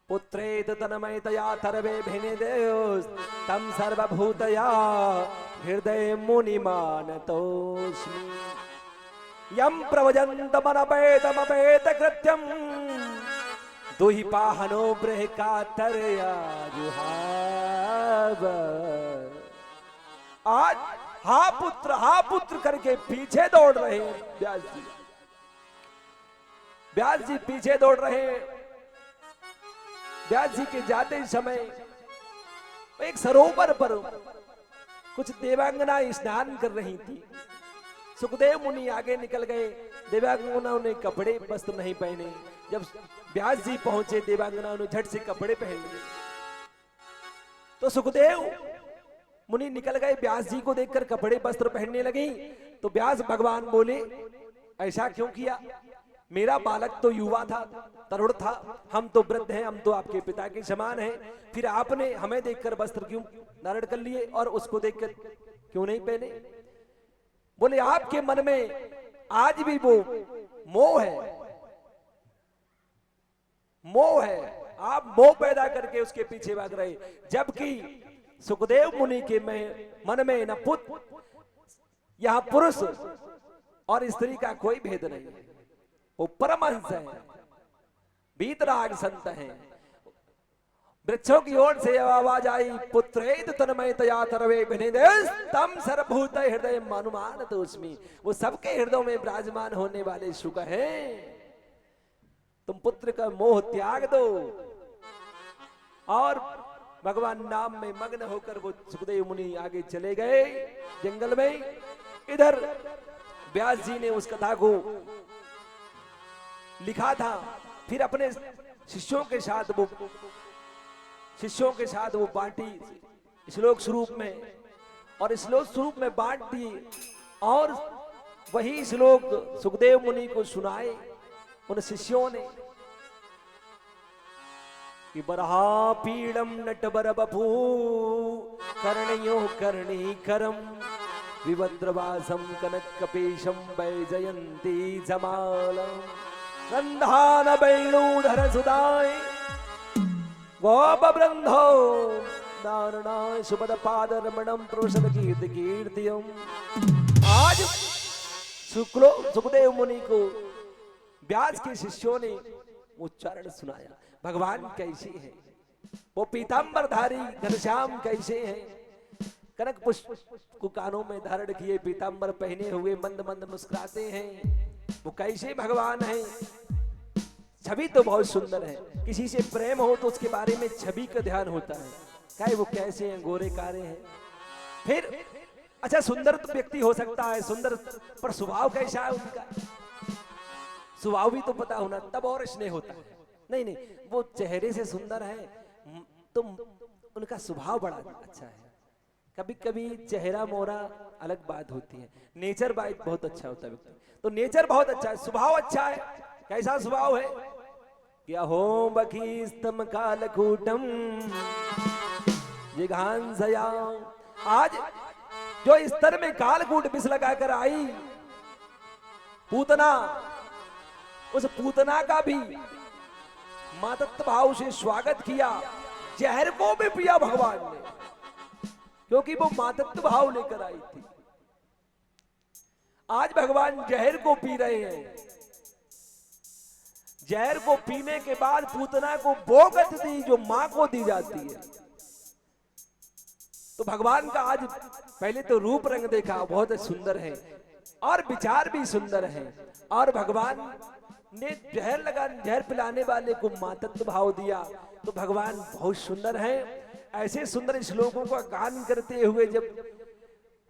पुत्रेत तन्मयतया तरवे भिनिदेव तम सर्वभूतया हृदय मुनिमानतोस्मि। यम प्रवजन्तमनपेतमपेत कृत्यम दुहिपाहनो बृहकातरया जुहाव। आज हा पुत्र करके पीछे दौड़ रहे हैं व्यास जी। व्यास जी पीछे दौड़ रहे हैं। व्यास जी के जाते समय एक सरोवर पर कुछ देवांगना स्नान कर रही थी। सुखदेव मुनि आगे निकल गए। देवांगनाओं ने कपड़े वस्त्र नहीं पहने। जब व्यास जी पहुंचे, देवांगनाओं ने झट से कपड़े पहन लिए। तो सुखदेव मुनि निकल गए, व्यास जी को देखकर कपड़े वस्त्र पहनने लगी। तो व्यास भगवान बोले, ऐसा क्यों किया? मेरा बालक तो युवा था, तरुण था, हम तो वृद्ध हैं, हम तो आपके पिता के समान हैं, फिर आपने हमें देखकर वस्त्र क्यों धारण कर लिए और उसको देखकर क्यों नहीं पहने? बोले आपके मन में आज भी वो मोह है, मोह है, आप मोह पैदा करके उसके पीछे भाग रहे, जबकि सुखदेव मुनि के मन में न पुत्र, यहां पुरुष और स्त्री का कोई भेद नहीं है, वो परमहंस है, वीतराग संत है। वृक्षों की ओर से आवाज आई, पुत्रेद तन्मय तया तरवे विनिदेश तम सर्वभूत हृदय मनुमान तोस्मि, वो सबके हृदयों में विराजमान होने वाले सुख हैं। तुम पुत्र का मोह त्याग दो और भगवान नाम में मग्न होकर वो सुखदेव मुनि आगे चले गए जंगल में। इधर व्यास जी ने उस कथा को लिखा था, फिर अपने शिष्यों के साथ वो बांटी श्लोक स्वरूप में, और श्लोक स्वरूप में बांट दिए, और वही श्लोक सुखदेव मुनि को सुनाए उन शिष्यों ने कि बरहा पीड़म नटबर बपू कर्णयो कर्णी करम विभद्रवासम कनक कपेशम वैजयंती जमालम गंधान वेणुधर सुदाय गोप बृंधो दारणा सुपद पाद रमणम प्रोषद कीर्ति कीर्तियम। आज सुखदेव मुनि को व्यास के शिष्यों ने उच्चारण सुनाया, भगवान कैसे हैं, वो पीतांबरधारी घनश्याम कैसे हैं, कनक पुष्प को कानों में धारण किए पीतांबर पहने हुए मंद मंद मुस्कुराते हैं, वो कैसे भगवान हैं। छवि तो बहुत सुंदर है, किसी से प्रेम हो तो उसके बारे में छवि का ध्यान होता है, क्या वो कैसे हैं, गोरे कारे हैं। फिर अच्छा सुंदर तो व्यक्ति हो सकता है, सुंदर पर स्वभाव कैसा है उनका, स्वभाव भी तो पता होना, तब और स्नेह होता है। नहीं नहीं, वो चेहरे से सुंदर है तो उनका स्वभाव बड़ा अच्छा है। कभी कभी चेहरा मोहरा अलग बात होती है, नेचर बाइट बहुत अच्छा होता है व्यक्ति, तो नेचर बहुत अच्छा है, स्वभाव अच्छा है। कैसा स्वभाव है, क्या हो बखीस्तम कालकूटम जिघांसया, आज जो स्तर में कालकूट विष लगाकर आई पूतना, उस पूतना का भी मातत्व भाव से स्वागत किया, जहर को भी पिया भगवान ने, क्योंकि वो मातत्व भाव लेकर आई थी। आज भगवान जहर को पी रहे हैं, जहर को पीने के बाद पूतना को वो गति दी जो मां को दी जाती है। तो भगवान का आज पहले तो रूप रंग देखा, बहुत सुंदर है और विचार भी सुंदर है, और भगवान ने जहर पिलाने वाले को मातत्व भाव दिया, तो भगवान बहुत सुंदर है। ऐसे सुंदर श्लोकों का गान करते हुए जब,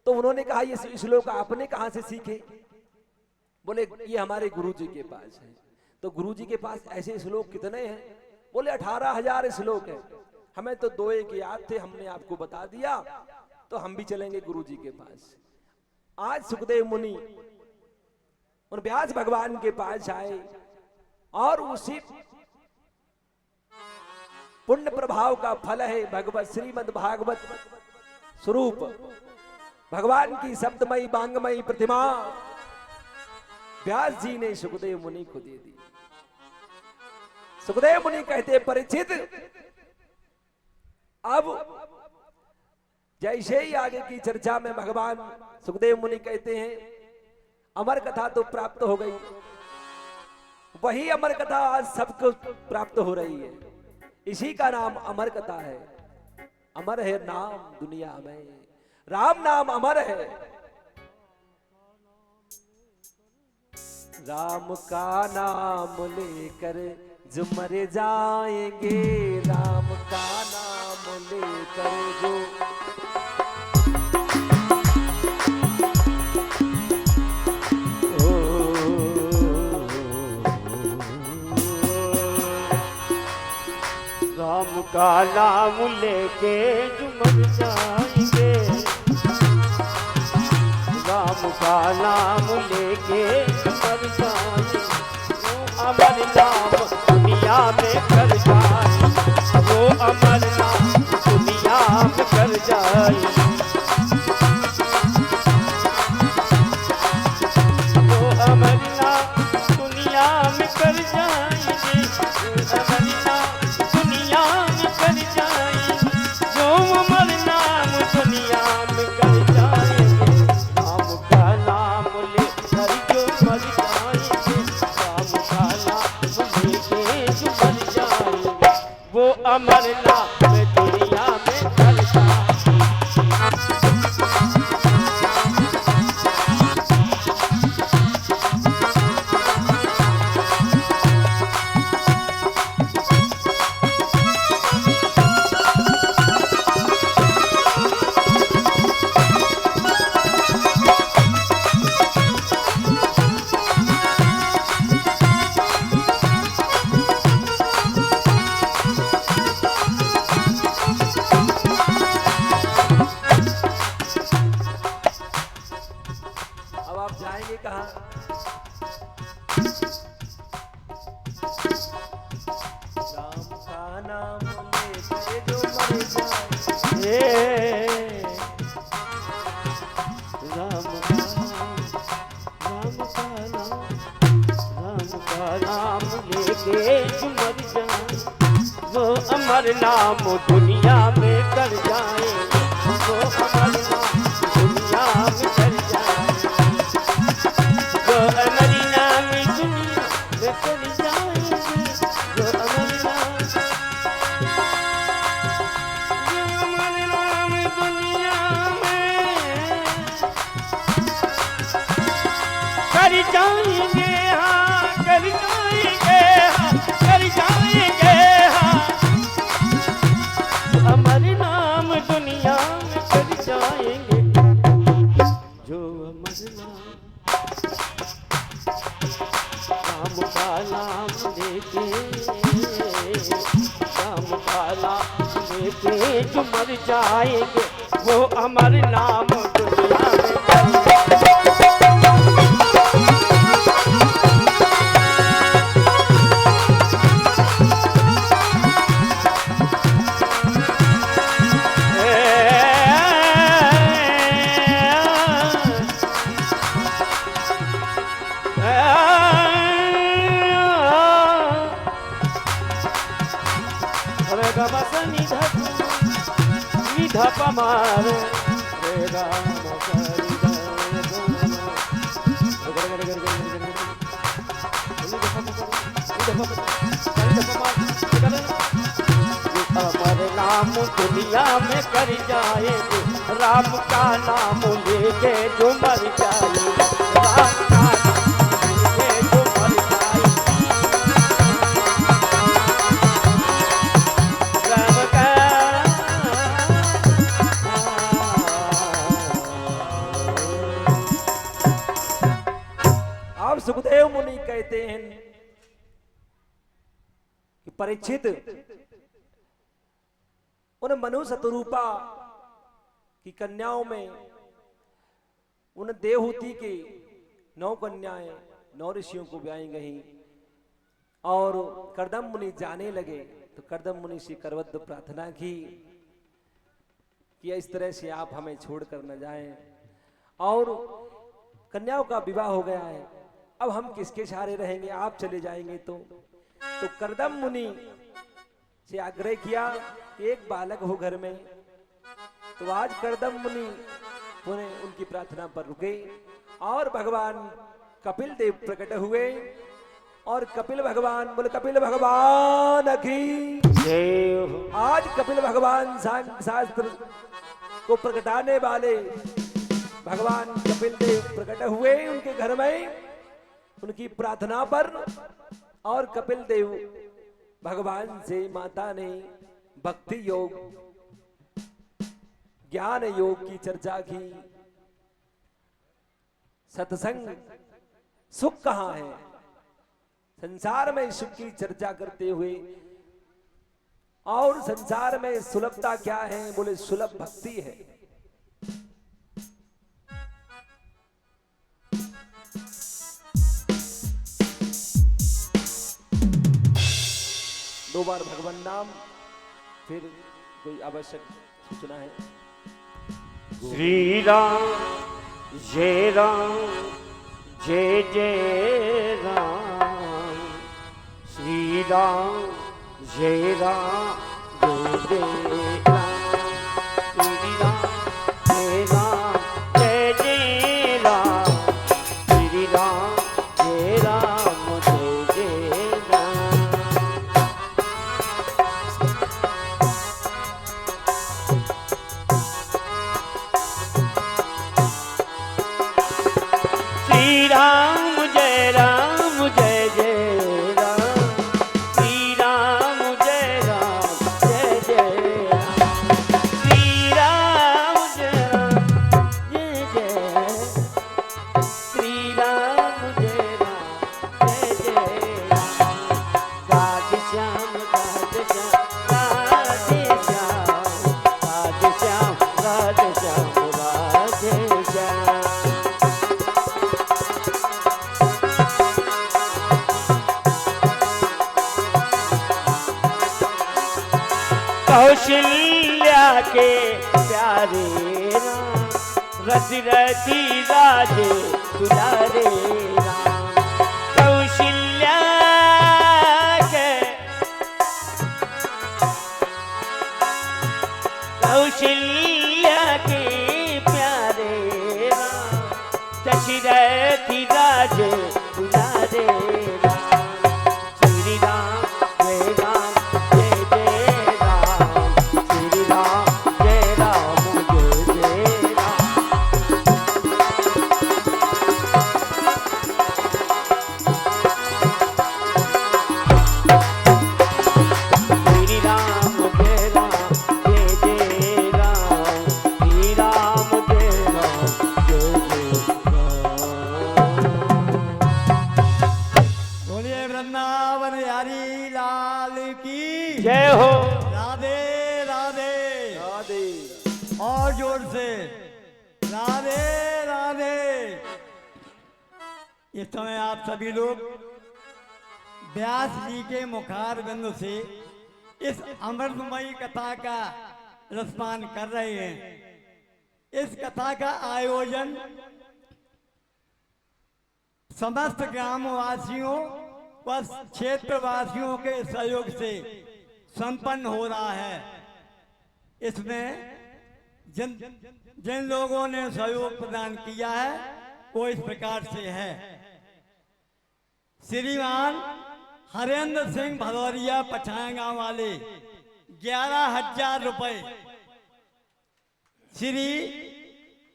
तो उन्होंने कहा ये श्लोक आपने कहां से सीखे, बोले ये हमारे गुरुजी के पास है। तो गुरुजी के पास ऐसे श्लोक कितने हैं, बोले 18,000 श्लोक है, हमें तो 2 एक याद थे, हमने आपको बता दिया, तो हम भी चलेंगे गुरुजी के पास। आज सुखदेव मुनि उन व्यास भगवान के पास आए और उसी पुण्य प्रभाव का फल है भगवत श्रीमद् भागवत स्वरूप भगवान की सप्तमयी बांगमयी प्रतिमा व्यास जी ने सुखदेव मुनि को दे दी। सुखदेव मुनि कहते परिचित, अब जैसे ही आगे की चर्चा में भगवान सुखदेव मुनि कहते हैं अमर कथा तो प्राप्त हो गई, वही अमर कथा आज सबको प्राप्त हो रही है, इसी का नाम अमर कथा है। अमर है नाम दुनिया में, राम नाम अमर है। राम का नाम लेकर जो मर जाएंगे, राम का नाम लेकर जो राम का नाम लेके जो मर जाएंगे, राम का नाम लेके जो मर जाएंगे, वो अमर नाम दुनिया में कर जाए, वो अमर नाम दुनिया में कर जाए, वो अमर नाम दुनिया में कर जाएंगे, वो अमर अमर नाम दुनिया में चलता। अब आप जाएंगे कहाँ? राम का नाम लेकर जो मर जाए। हे राम का नाम लेके जो मर जाए, वो अमर नाम दुनिया में कर जाए, वो अमर नाम दुनिया में कर जाए, वो अमर नाम दुनिया में कर जाएंगे, वो अमर नाम दुनिया में कर जाएंगे, हाँ कर जाएंगे, हाँ कर जाएंगे, हाँ अमर नाम दुनिया में कर जाएंगे, जो अमर नाम राम का नाम लेके, राम का नाम लेके जो मर जाएंगे, वो अमर नाम दुनिया में कर पमार रे राम अमर नाम दुनिया में कर जाएंगे, राम का नाम लेके जो मर जाएंगे, राम का नाम लेके जो मर जाएंगे, राम का आप सुखदेव मुनि कहते हैं कि परीक्षित उन मनु शतरूपा की कन्याओं में उन देवहूति की 9 कन्याएं 9 ऋषियों को ब्याई गई और कर्दम मुनि जाने लगे तो कर्दम मुनि से करवद्ध प्रार्थना की कि इस तरह से आप हमें छोड़कर न जाएं और कन्याओं का विवाह हो गया है, अब हम किसके सहारे रहेंगे, आप चले जाएंगे तो कर्दम मुनि से आग्रह किया कि एक बालक हो घर में। तो आज कर्दम मुनि उन्हें उनकी प्रार्थना पर रुके और भगवान कपिल देव प्रकट हुए और कपिल भगवान बोले कपिल भगवान की आज कपिल भगवान शास्त्र को प्रकटाने वाले भगवान कपिल देव प्रकट हुए उनके घर में उनकी प्रार्थना पर और कपिल देव भगवान से माता ने भक्ति योग ज्ञान योग की चर्चा की। सत्संग सुख कहाँ है, संसार में सुख की चर्चा करते हुए और संसार में सुलभता क्या है, बोले सुलभ भक्ति है। दो बार भगवान नाम, फिर कोई आवश्यक सूचना है। श्री राम जय जय राम, श्री राम जय जय राम, श्री राम जय जय राम, श्री राम जय जय राम। राम जय जय राम, श्री राम जय जय राम, श्री राम जय जय, श्री राम जय जय राम, राधे श्याम राधे श्याम राधे श्याम, राधे श्याम राधे श्याम राधे श्याम। कौशल्या के प्यारे राम, रति राजे दुलारे राम, कौशल्या के प्यारे राम, दशरथी राजे दुलारे राम, श्री राम जय राम जय जय राम, श्री राम जय जय राम। श्री राम जय जय राम, श्री राम जय बोलिए वृंदावन यारी लाल की जय हो। राधे राधे। राधे। और जोर से राधे राधे। इस समय आप सभी लोग व्यास जी के मुखार बिंदु से इस अमृतमयी कथा का रसपान कर रहे हैं। इस कथा का आयोजन समस्त ग्रामवासियों व क्षेत्रवासियों के सहयोग से संपन्न हो रहा है। इसमें जिन लोगों ने सहयोग प्रदान किया है वो इस प्रकार से है। श्रीमान हरेंद्र सिंह भदौरिया पठान गांव वाले 11,000 रुपए। श्री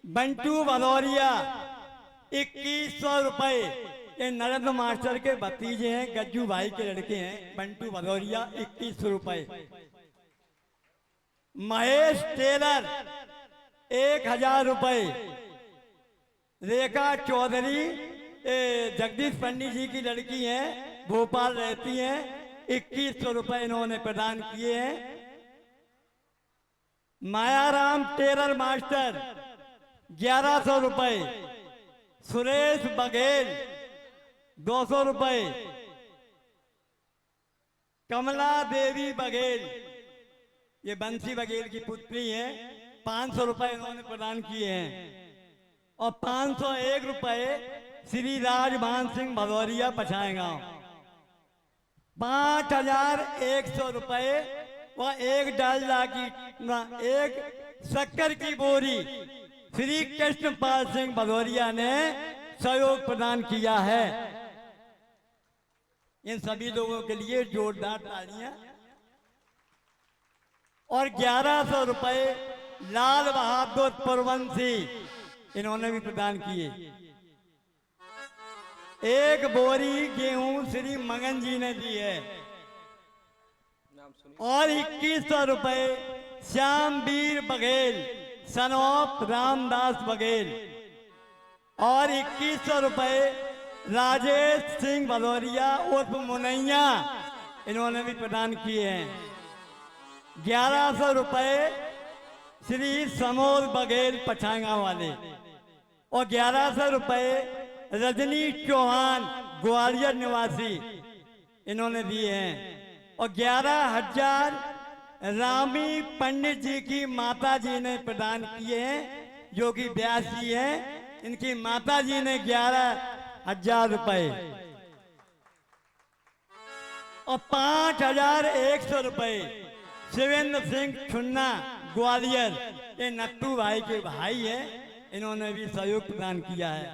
बंटू भदौरिया 2100 रुपए। ये नरेंद्र मास्टर के भतीजे हैं, गज्जू भाई के लड़के हैं। बंटू भदौरिया 2100 रुपए। महेश टेलर 1000 रुपए। रेखा चौधरी जगदीश पंडित जी की लड़की हैं, भोपाल रहती हैं, 2100 रुपए इन्होंने प्रदान किए हैं। मायाराम टेलर मास्टर 1100 रुपए। सुरेश बघेल 200 रुपए। कमला देवी बघेल, ये बंसी बघेल की पुत्री है, 500 रुपए इन्होंने प्रदान किए हैं। और 501 रुपए श्री राजभान सिंह भदौरिया पछाएगांव। 5100 रुपए व 1 डालडा की एक शक्कर की बोरी श्री कृष्णपाल सिंह भदौरिया ने सहयोग प्रदान किया है। इन सभी लोगों के लिए जोरदार तालियां। और 1100 रुपए लाल बहादुर पुरवंशी इन्होंने भी प्रदान किए। 1 बोरी गेहूं श्री मगन जी ने दी है। और 2100 रुपए श्यामवीर बघेल सन ऑफ रामदास बघेल। और 2100 रुपए राजेश सिंह भदौरिया उर्फ मुनैया इन्होंने भी प्रदान किए हैं। 1100 रुपए श्री समोल बघेल पछांगा वाले। और 1100 रुपए रजनी चौहान ग्वालियर निवासी इन्होंने दिए हैं। और 11,000 रामी पंडित जी की माता जी ने प्रदान किए हैं, जो कि व्यास जी हैं। इनकी माता जी ने 11,000 रुपए। और 5,100 रुपए शिवेंद्र सिंह छुन्ना ग्वालियर, ये नट्टू भाई के भाई है, इन्होंने भी सहयोग प्रदान किया है।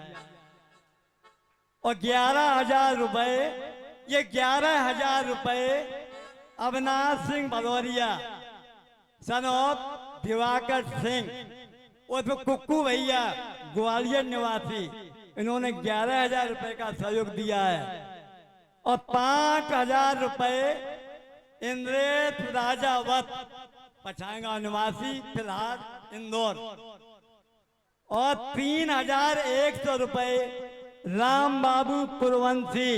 और 11,000 रुपए, ये 11,000 रुपए अविनाश सिंह भदौरिया सन ऑफ दिवाकर सिंह उर्फ कुक्कू भैया ग्वालियर निवासी इन्होंने 11,000 रुपए का सहयोग दिया है और 5,000 रुपए इंद्रेश राजावत पछाएगा निवासी फिलहाल इंदौर और 3,100 रुपए राम बाबू पुरवंशी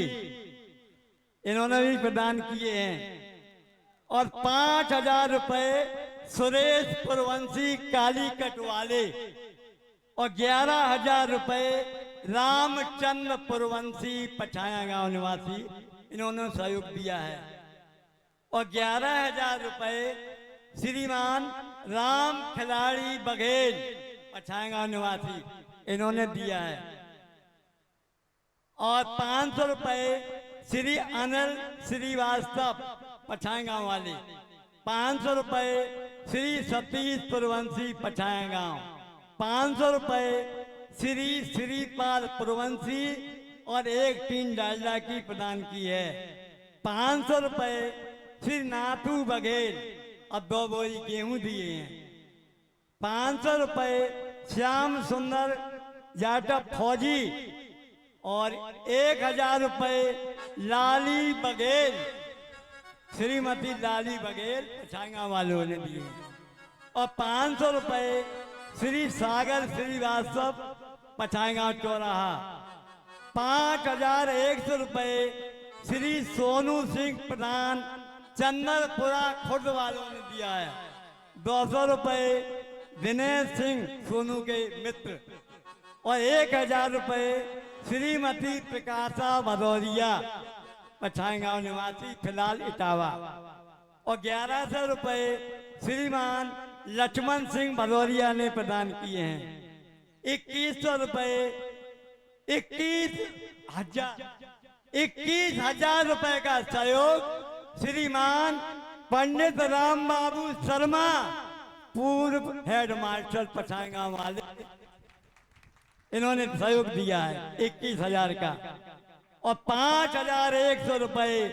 इन्होंने भी प्रदान किए हैं और 5,000 रुपए सुरेश पुरवंशी काली कटवाले और 11,000 रुपए रामचंद्र पुरवंशी पछाया गांव निवासी इन्होंने सहयोग दिया है और 11,000 रुपए श्रीमान राम खिलाड़ी बघेल पछाया गांव निवासी इन्होंने दिया है और 500 रुपए श्री अनिल श्रीवास्तव पछाया गांव वाले, 500 रुपए श्री सतीश पुरवंशी पछाया गांव, 500 रुपए श्री श्रीपाल पुरवंशी और एक टीन डालडा की प्रदान की है, 500 रुपए श्री नाथू बघेल और 2 बोरी गेहूं दिए हैं, 500 रुपए श्याम सुंदर जाटव फौजी और 1,000 रुपए लाली बघेल श्रीमती लाली बघेल पछांगा वालों ने दिए और 500 रुपए श्री सागर श्रीवास्तव पछांगा चौराहा, 5,100 रुपए श्री सोनू सिंह प्रधान चंदनपुरा खुर्द वालों ने दिया है, 200 रुपए दिनेश सिंह सोनू के मित्र और 1,000 रुपए श्रीमती प्रकाशा भदौरिया पछाएगा निवासी फिलहाल इटावा और 1,100 रुपए श्रीमान लक्ष्मण सिंह भदौरिया ने प्रदान किए हैं, 2,100 रुपए 21,000 रुपए का सहयोग श्रीमान पंडित राम बाबू शर्मा पूर्व हेड मास्टर पछाएगा वाले इन्होंने सहयोग दिया है 21,000 का और 5,100 रुपए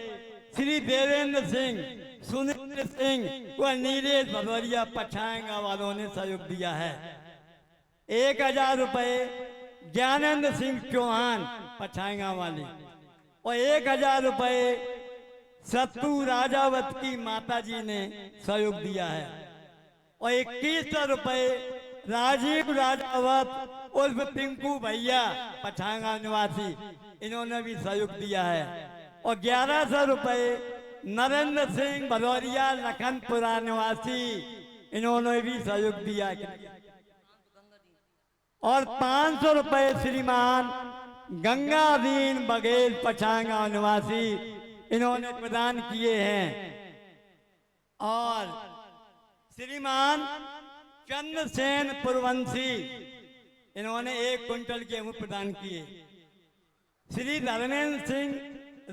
श्री देवेंद्र सिंह सुनील सिंह व नीलेश भदौरिया पछाएगा वालों ने सहयोग दिया है, 1,000 रुपए ज्ञानेंद्र सिंह चौहान पछाएगा वाले और 1,000 रुपए सत्तू राजावत की माता जी ने सहयोग दिया है और 2,100 रुपए राजीव राजावत उर्फ टिंकू भैया पछांगा निवासी इन्होंने भी सहयोग दिया है और 1,100 रुपए नरेंद्र सिंह भदौरिया लखनपुरा निवासी इन्होंने भी सहयोग दिया और 500 रुपए श्रीमान गंगादीन बघेल पछांगा निवासी इन्होंने प्रदान किए हैं और श्रीमान चंद्रसेन पुरवंशी इन्होंने 1 कुंटल गेहूं प्रदान किए, श्री धर्मेंद्र सिंह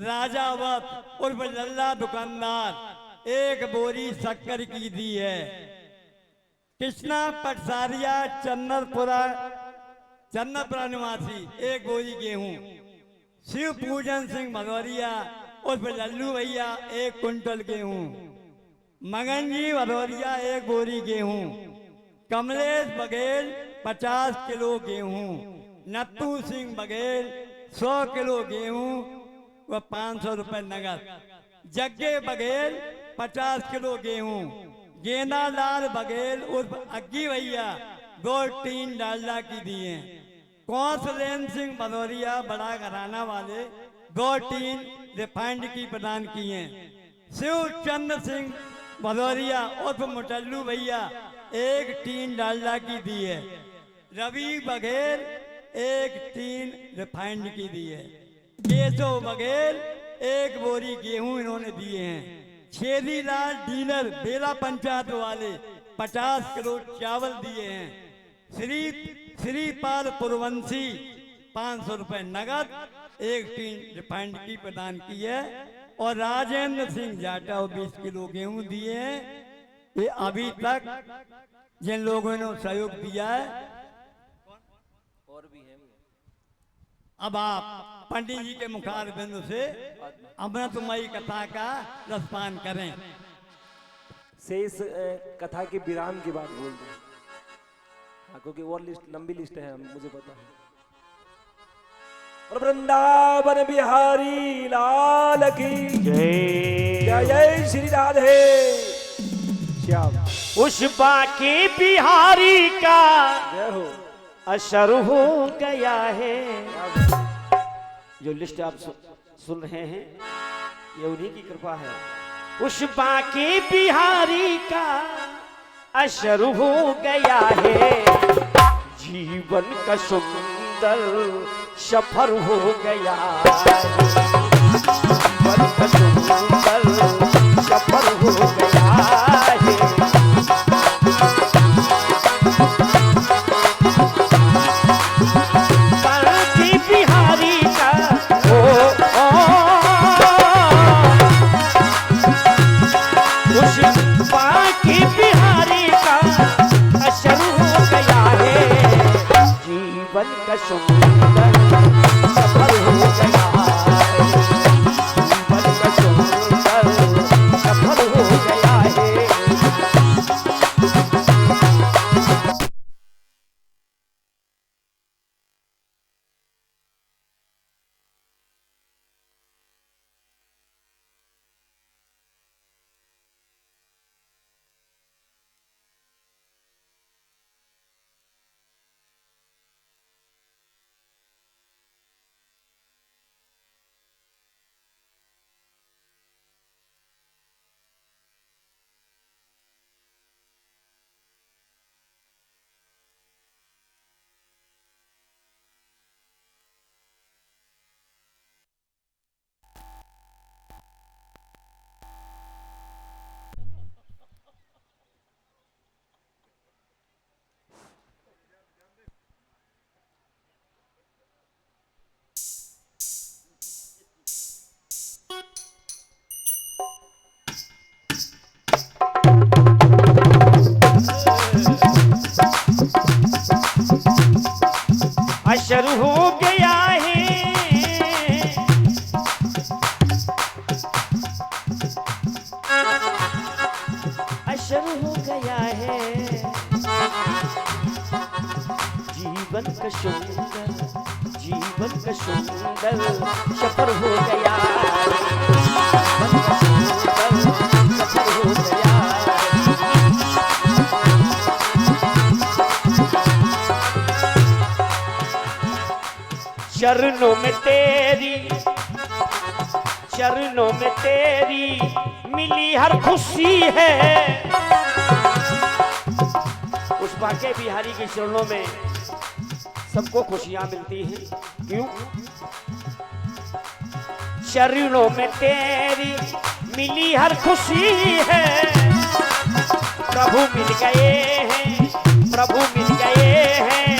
राजावत उर्फ लल्ला दुकानदार 1 बोरी शक्कर की दी है, कृष्णा पटसारिया चंदनपुरा निवासी 1 बोरी गेहूं, शिव पूजन सिंह भदौरिया उर्फ लल्लू भैया 1 कुंटल गेहूं, मगन जी भदौरिया 1 बोरी गेहूं, कमलेश बघेल 50 किलो गेहूं, नत्तू सिंह बघेल 100 किलो गेहूं व 500 रुपए नगद, जग्गे बघेल 50 किलो गेहूं, गेंदालाल बघेल उर्फ अग्गी भैया 2 टीन डालडा की दिए, कौशलेन सिंह भदौरिया बड़ा घराना वाले 2 टीन रिफाइंड की प्रदान किए, शिव चंद्र सिंह भदौरिया उर्फ मुटल्लू भैया 1 टीन डालडा की दी है, रवि बघेल 1 टीन रिफाइंड की दी है, केशव बघेल 1 बोरी गेहूं इन्होंने दिए हैं, छेदीलाल डीलर बेला पंचायत वाले 50 किलो चावल दिए हैं, श्रीपाल पुरवंशी 500 रुपए नगद 1 टीन रिफाइंड की प्रदान की है और राजेंद्र सिंह जाटव 20 किलो गेहूं दिए हैं। ये अभी तक जिन लोगों ने सहयोग दिया है और भी हैं। अब आप पंडित जी के मुखार बिंदु से अमृतमयी कथा का रसपान करें। शेष कथा के विराम की बात बोल दें। हाँ, क्योंकि और लिस्ट लंबी लिस्ट है, मुझे पता है। और वृंदावन बिहारी लाल की जय। जय जय श्री राधे श्याम। उस बाके बिहारी का जय हो। असर हो गया है। जो लिस्ट आप सुन रहे हैं ये उन्हीं की कृपा है। उस बाके बिहारी का असर हो गया है। जीवन का सुंदर सफर हो गया है। जीवन का सुंदर सफर हो गया है। बाके बिहारी का उस बाके बिहारी का असर हो गया है। जीवन का सुंदर सफर हो गया है। जीवन का सुंदर सफर हो गया है। असर हो गया है। असर हो गया है। जीवन का सुंदर सफर हो गया है। जीवन का सुंदर सफर हो गया है। चरणों में तेरी मिली हर खुशी है। उस बाके बिहारी के चरणों में सबको खुशियां मिलती हैं। क्यों? चरणों में तेरी मिली हर खुशी है। प्रभु मिल गए हैं, प्रभु मिल गए हैं,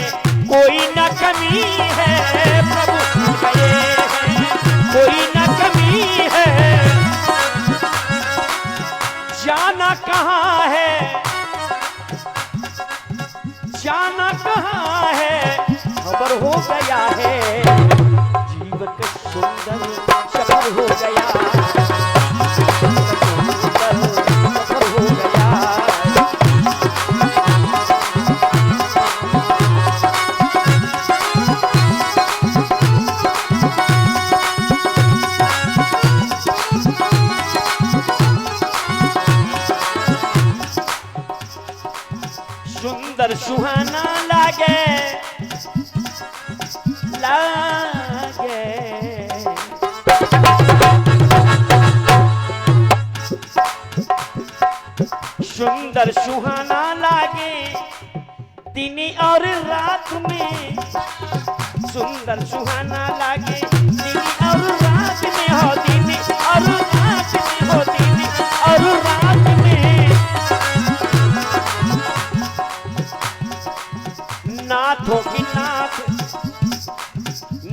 कोई न कमी है। प्रभु मिल गए हैं, कोई न कमी है। जाना कहाँ है, जाना कहाँ है, खबर हो गया है। जीवन का सुंदर सफर हो गया। सुंदर सफर हो गया। सुंदर सुहाना लागे सुंदर सुहाना लागे दिन और रात में। सुंदर सुहाना लागे दिन और रात में हो। दिन और रात में हो। दिन और रात में। नाथों के नाथ,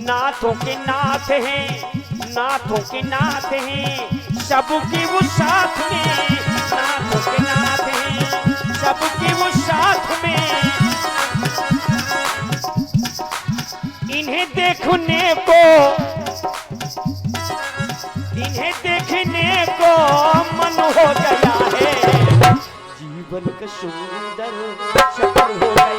नाथों के नाथ हैं, नाथों के नाथ हैं, सबके वो साथ में। नाथों के नाथ हैं, सबके वो साथ में। इन्हें देखने को, इन्हें देखने को मन हो गया है। जीवन का सुंदर सफर हो गया।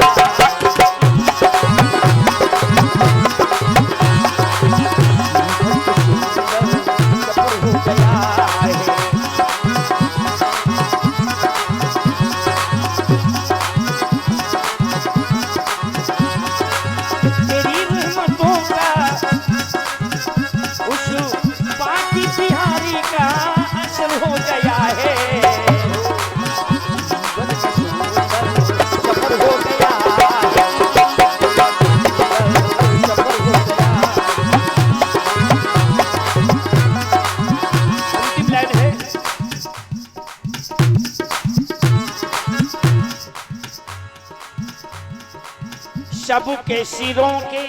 सबके सिरों के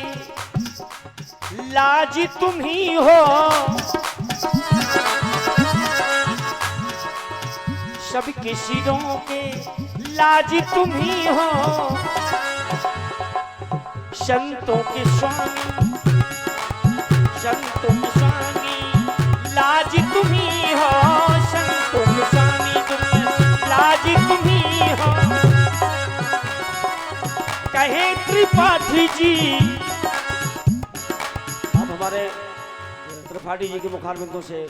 लाज तुम ही हो, सबके सिरों के लाज तुम ही हो, संतों के स्वामी, संतों के स्वामी लाज तुम ही हो, संतों के स्वामी तुम लाज तुम ही हो। कहे त्रिपाठी जी, अब हमारे त्रिपाठी जी के मुखारबिंदों से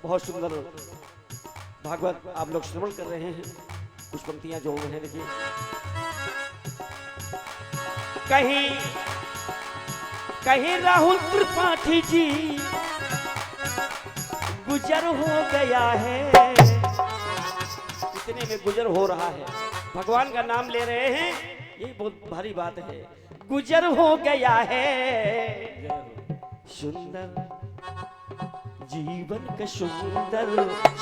बहुत सुंदर भागवत आप लोग श्रवण कर रहे हैं। कुछ पंक्तियां जो हैं देखिए। कहीं कहीं राहुल त्रिपाठी जी गुजर हो गया है, इतने में गुजर हो रहा है, भगवान का नाम ले रहे हैं, ये बहुत भारी बात है। गुजर हो गया है सुंदर जीवन का सुंदर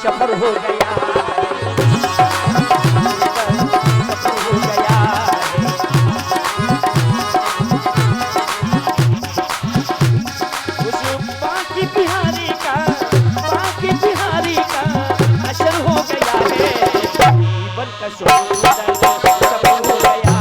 सफर हो गया, सफर हो गया। उस बाकी बिहारी का, बाकी बिहारी का असर हो गया है, जीवन का सुंदर सफर हो गया।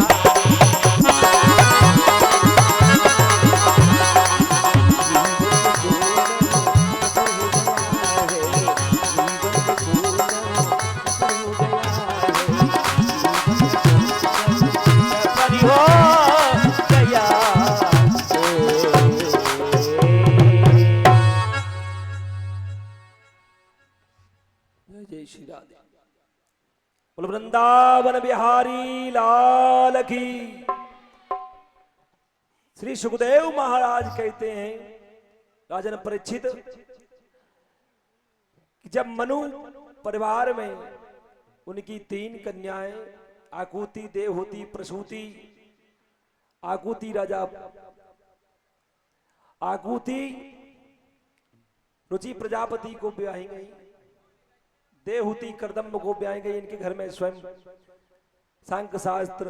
जय श्री राधे। बोल वृंदावन बिहारी लाल की। श्री सुखदेव महाराज कहते हैं राजन परीक्षित कि जब मनु परिवार में उनकी 3 कन्याएं आकुति, देवहूति, प्रसूति, आकुति राजा आकुति रुचि प्रजापति को ब्याही गई, देवहूति करदम्ब को ब्याही गई। इनके घर में स्वयं सांख्य शास्त्र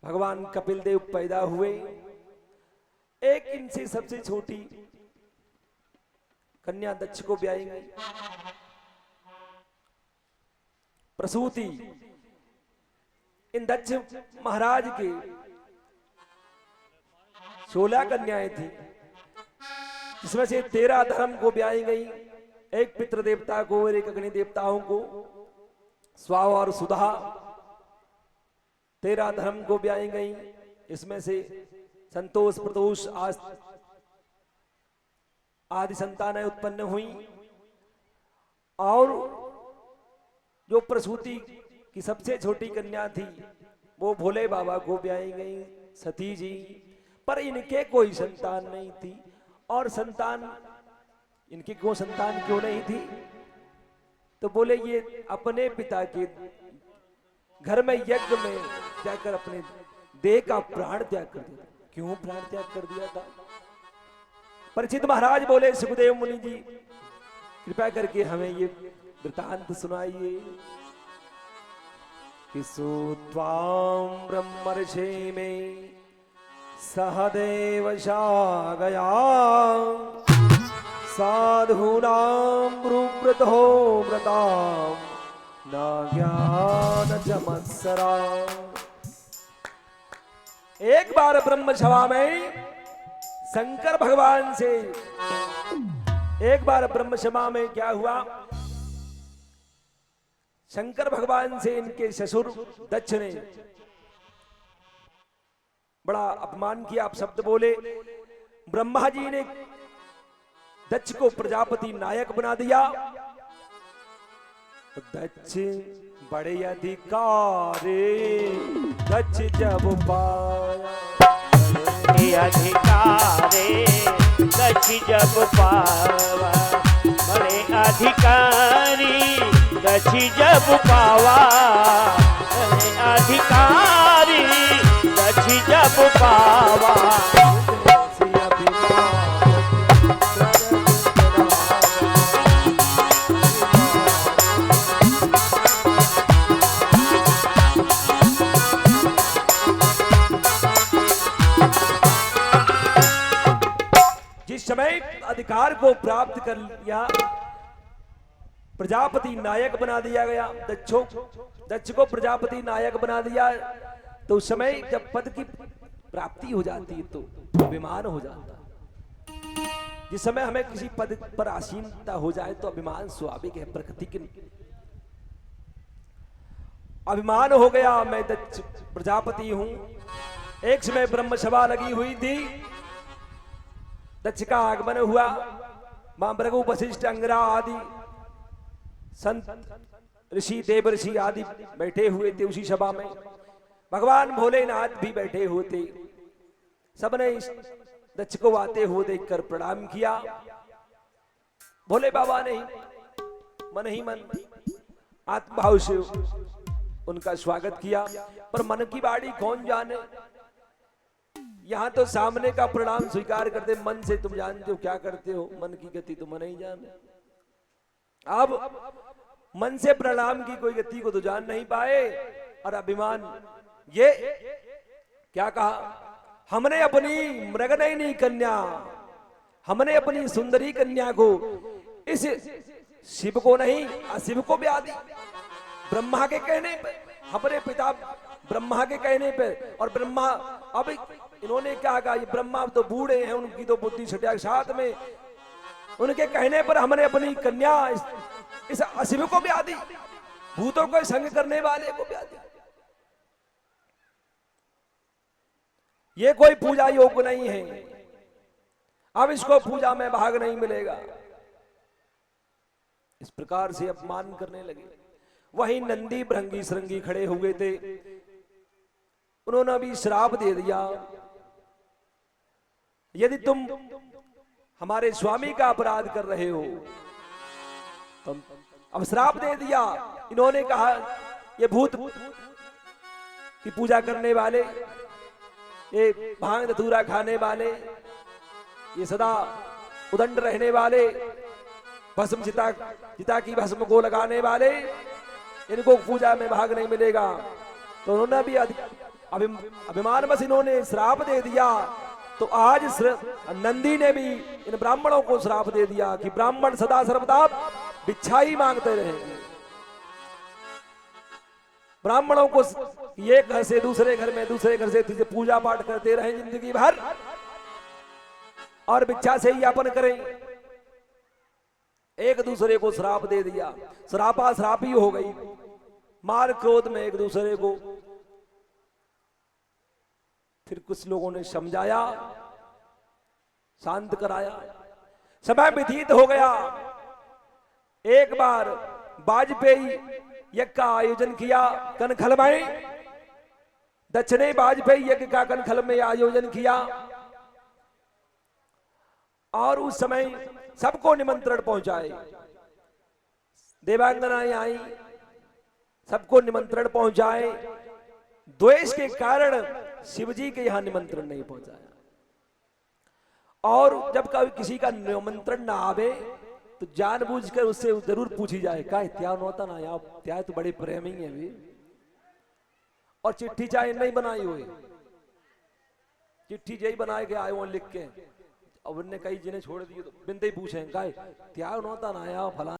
भगवान कपिल देव पैदा हुए। एक इनसे सबसे छोटी कन्या दक्ष को ब्याही गई। प्रसूति, इन दक्ष महाराज के 16 कन्याएं थी, जिसमें से 13 धर्म को ब्याही गई। एक पितृ देवता को और एक अग्नि देवताओं को, स्वाव और सुधा। 13 धर्म को ब्याही गई। इसमें से संतोष, प्रतोष आदि संतानें उत्पन्न हुई। और जो प्रसूति की सबसे छोटी कन्या थी वो भोले बाबा को ब्याही गई, सती जी। पर इनके कोई संतान नहीं थी। और संतान इनकी को संतान क्यों नहीं थी? तो बोले ये अपने पिता के घर में यज्ञ में जाकर अपने देह का प्राण त्याग कर दिया। क्यों प्राण त्याग कर दिया था? परीक्षित महाराज बोले सुखदेव मुनि जी कृपया करके हमें ये वृतांत सुनाइए। कि सुत्वां ब्रह्मर्षि में सहदेव गया साधूनां ब्रूवृतो व्रतां न ज्ञान चमत्सरा। एक बार ब्रह्म सभा में शंकर भगवान से, एक बार ब्रह्म सभा में क्या हुआ, शंकर भगवान से इनके ससुर दक्ष ने बड़ा अपमान किया, आप शब्द बोले। ब्रह्मा जी ने दक्ष को प्रजापति नायक बना दिया। दक्ष बड़े अधिकारी दक्ष जब पाया, अधिकारे दक्ष जब पावा, बड़े अधिकारी दक्ष जब पावा, बड़े अधिकारी दक्ष जब पावा। जिस समय अधिकार को प्राप्त कर लिया, प्रजापति नायक बना दिया गया, दक्ष को प्रजापति नायक बना दिया, तो उस समय जब पद की प्राप्ति हो जाती तो अभिमान हो जाता। जिस समय हमें किसी पद पर आसीनता हो जाए तो अभिमान स्वाभाविक है, प्रकृति की। अभिमान हो गया, मैं दक्ष प्रजापति हूं। एक समय ब्रह्म सभा लगी हुई थी, दक्ष का आगमन हुआ, मां भृगु वशिष्ठ अंगिरा आदि संत ऋषि देव ऋषि आदि बैठे हुए थे उसी सभा में। भगवान भोलेनाथ भी बैठे हुए थे। सबने इस दक्ष को आते हुए देखकर प्रणाम किया। भोले बाबा ने मन ही मन आत्मभाव से उनका स्वागत किया, पर मन की बाड़ी कौन जाने। यहां तो सामने का प्रणाम स्वीकार करते, मन से तुम जानते हो क्या करते हो, मन की गति तो मन ही जाने। अब मन से प्रणाम की कोई गति को तो जान नहीं पाए, और अभिमान ये क्या कहा, हमने अपनी मृगनयनी कन्या, हमने अपनी सुंदरी कन्या को इस शिव को नहीं अशिव को ब्याह दी। ब्रह्मा के कहने पर, हमारे पिता ब्रह्मा के कहने पर, और ब्रह्मा अब इन्होंने क्या कहा, ये ब्रह्मा तो बूढ़े हैं, उनकी तो बुद्धि छटिया, साथ में उनके कहने पर हमने अपनी कन्या इस अशिव को ब्याह दी, भूतों को संग करने वाले को ब्याह दी। ये कोई पूजा योग्य नहीं है, अब इसको पूजा में भाग नहीं मिलेगा। इस प्रकार से अपमान करने लगे। वहीं नंदी भृंगी श्रृंगी खड़े हुए थे, उन्होंने भी श्राप दे दिया, यदि तुम हमारे स्वामी का अपराध कर रहे हो तो अब श्राप दे दिया। इन्होंने कहा, ये भूत की पूजा करने वाले, ये भांग धतूरा खाने वाले, ये सदा उदंड रहने वाले, भस्म चिता की भस्म को लगाने वाले, इनको पूजा में भाग नहीं मिलेगा। तो उन्होंने भी अभिमान बस इन्होंने श्राप दे दिया। तो आज नंदी ने भी इन ब्राह्मणों को श्राप दे दिया कि ब्राह्मण सदा सर्वदा भिक्षा ही मांगते रहेंगे। ब्राह्मणों को एक घर से दूसरे घर में, दूसरे घर से तीसरे पूजा पाठ करते रहे जिंदगी भर, और भिक्षा से ही यापन करें। एक दूसरे को श्राप दे दिया, श्रापा श्रापी हो गई, मार क्रोध में एक दूसरे को। फिर कुछ लोगों ने समझाया, शांत कराया, समय व्यतीत हो गया। एक बार वाजपेयी यज्ञ का आयोजन किया कनखल में, दक्ष ने वाजपेयी यज्ञ का कनखल में आयोजन किया, और उस समय सबको निमंत्रण पहुंचाए। देवांगनाएं आई, सबको निमंत्रण पहुंचाए। द्वेष के कारण शिवजी के यहां निमंत्रण नहीं पहुंचाया। और जब कभी किसी का निमंत्रण ना आवे तो जानबूझकर उससे जरूर पूछी जाए, का त्याग होता ना यार, त्याग तो बड़े प्रेमी है भी, और चिट्ठी चाहे नहीं बनाई हुई, चिट्ठी यही बनाए के आए वो लिख के, अब उनने कई जिन्हें छोड़ दिए तो बिंदे ही पूछे, का त्याग होता ना यार फला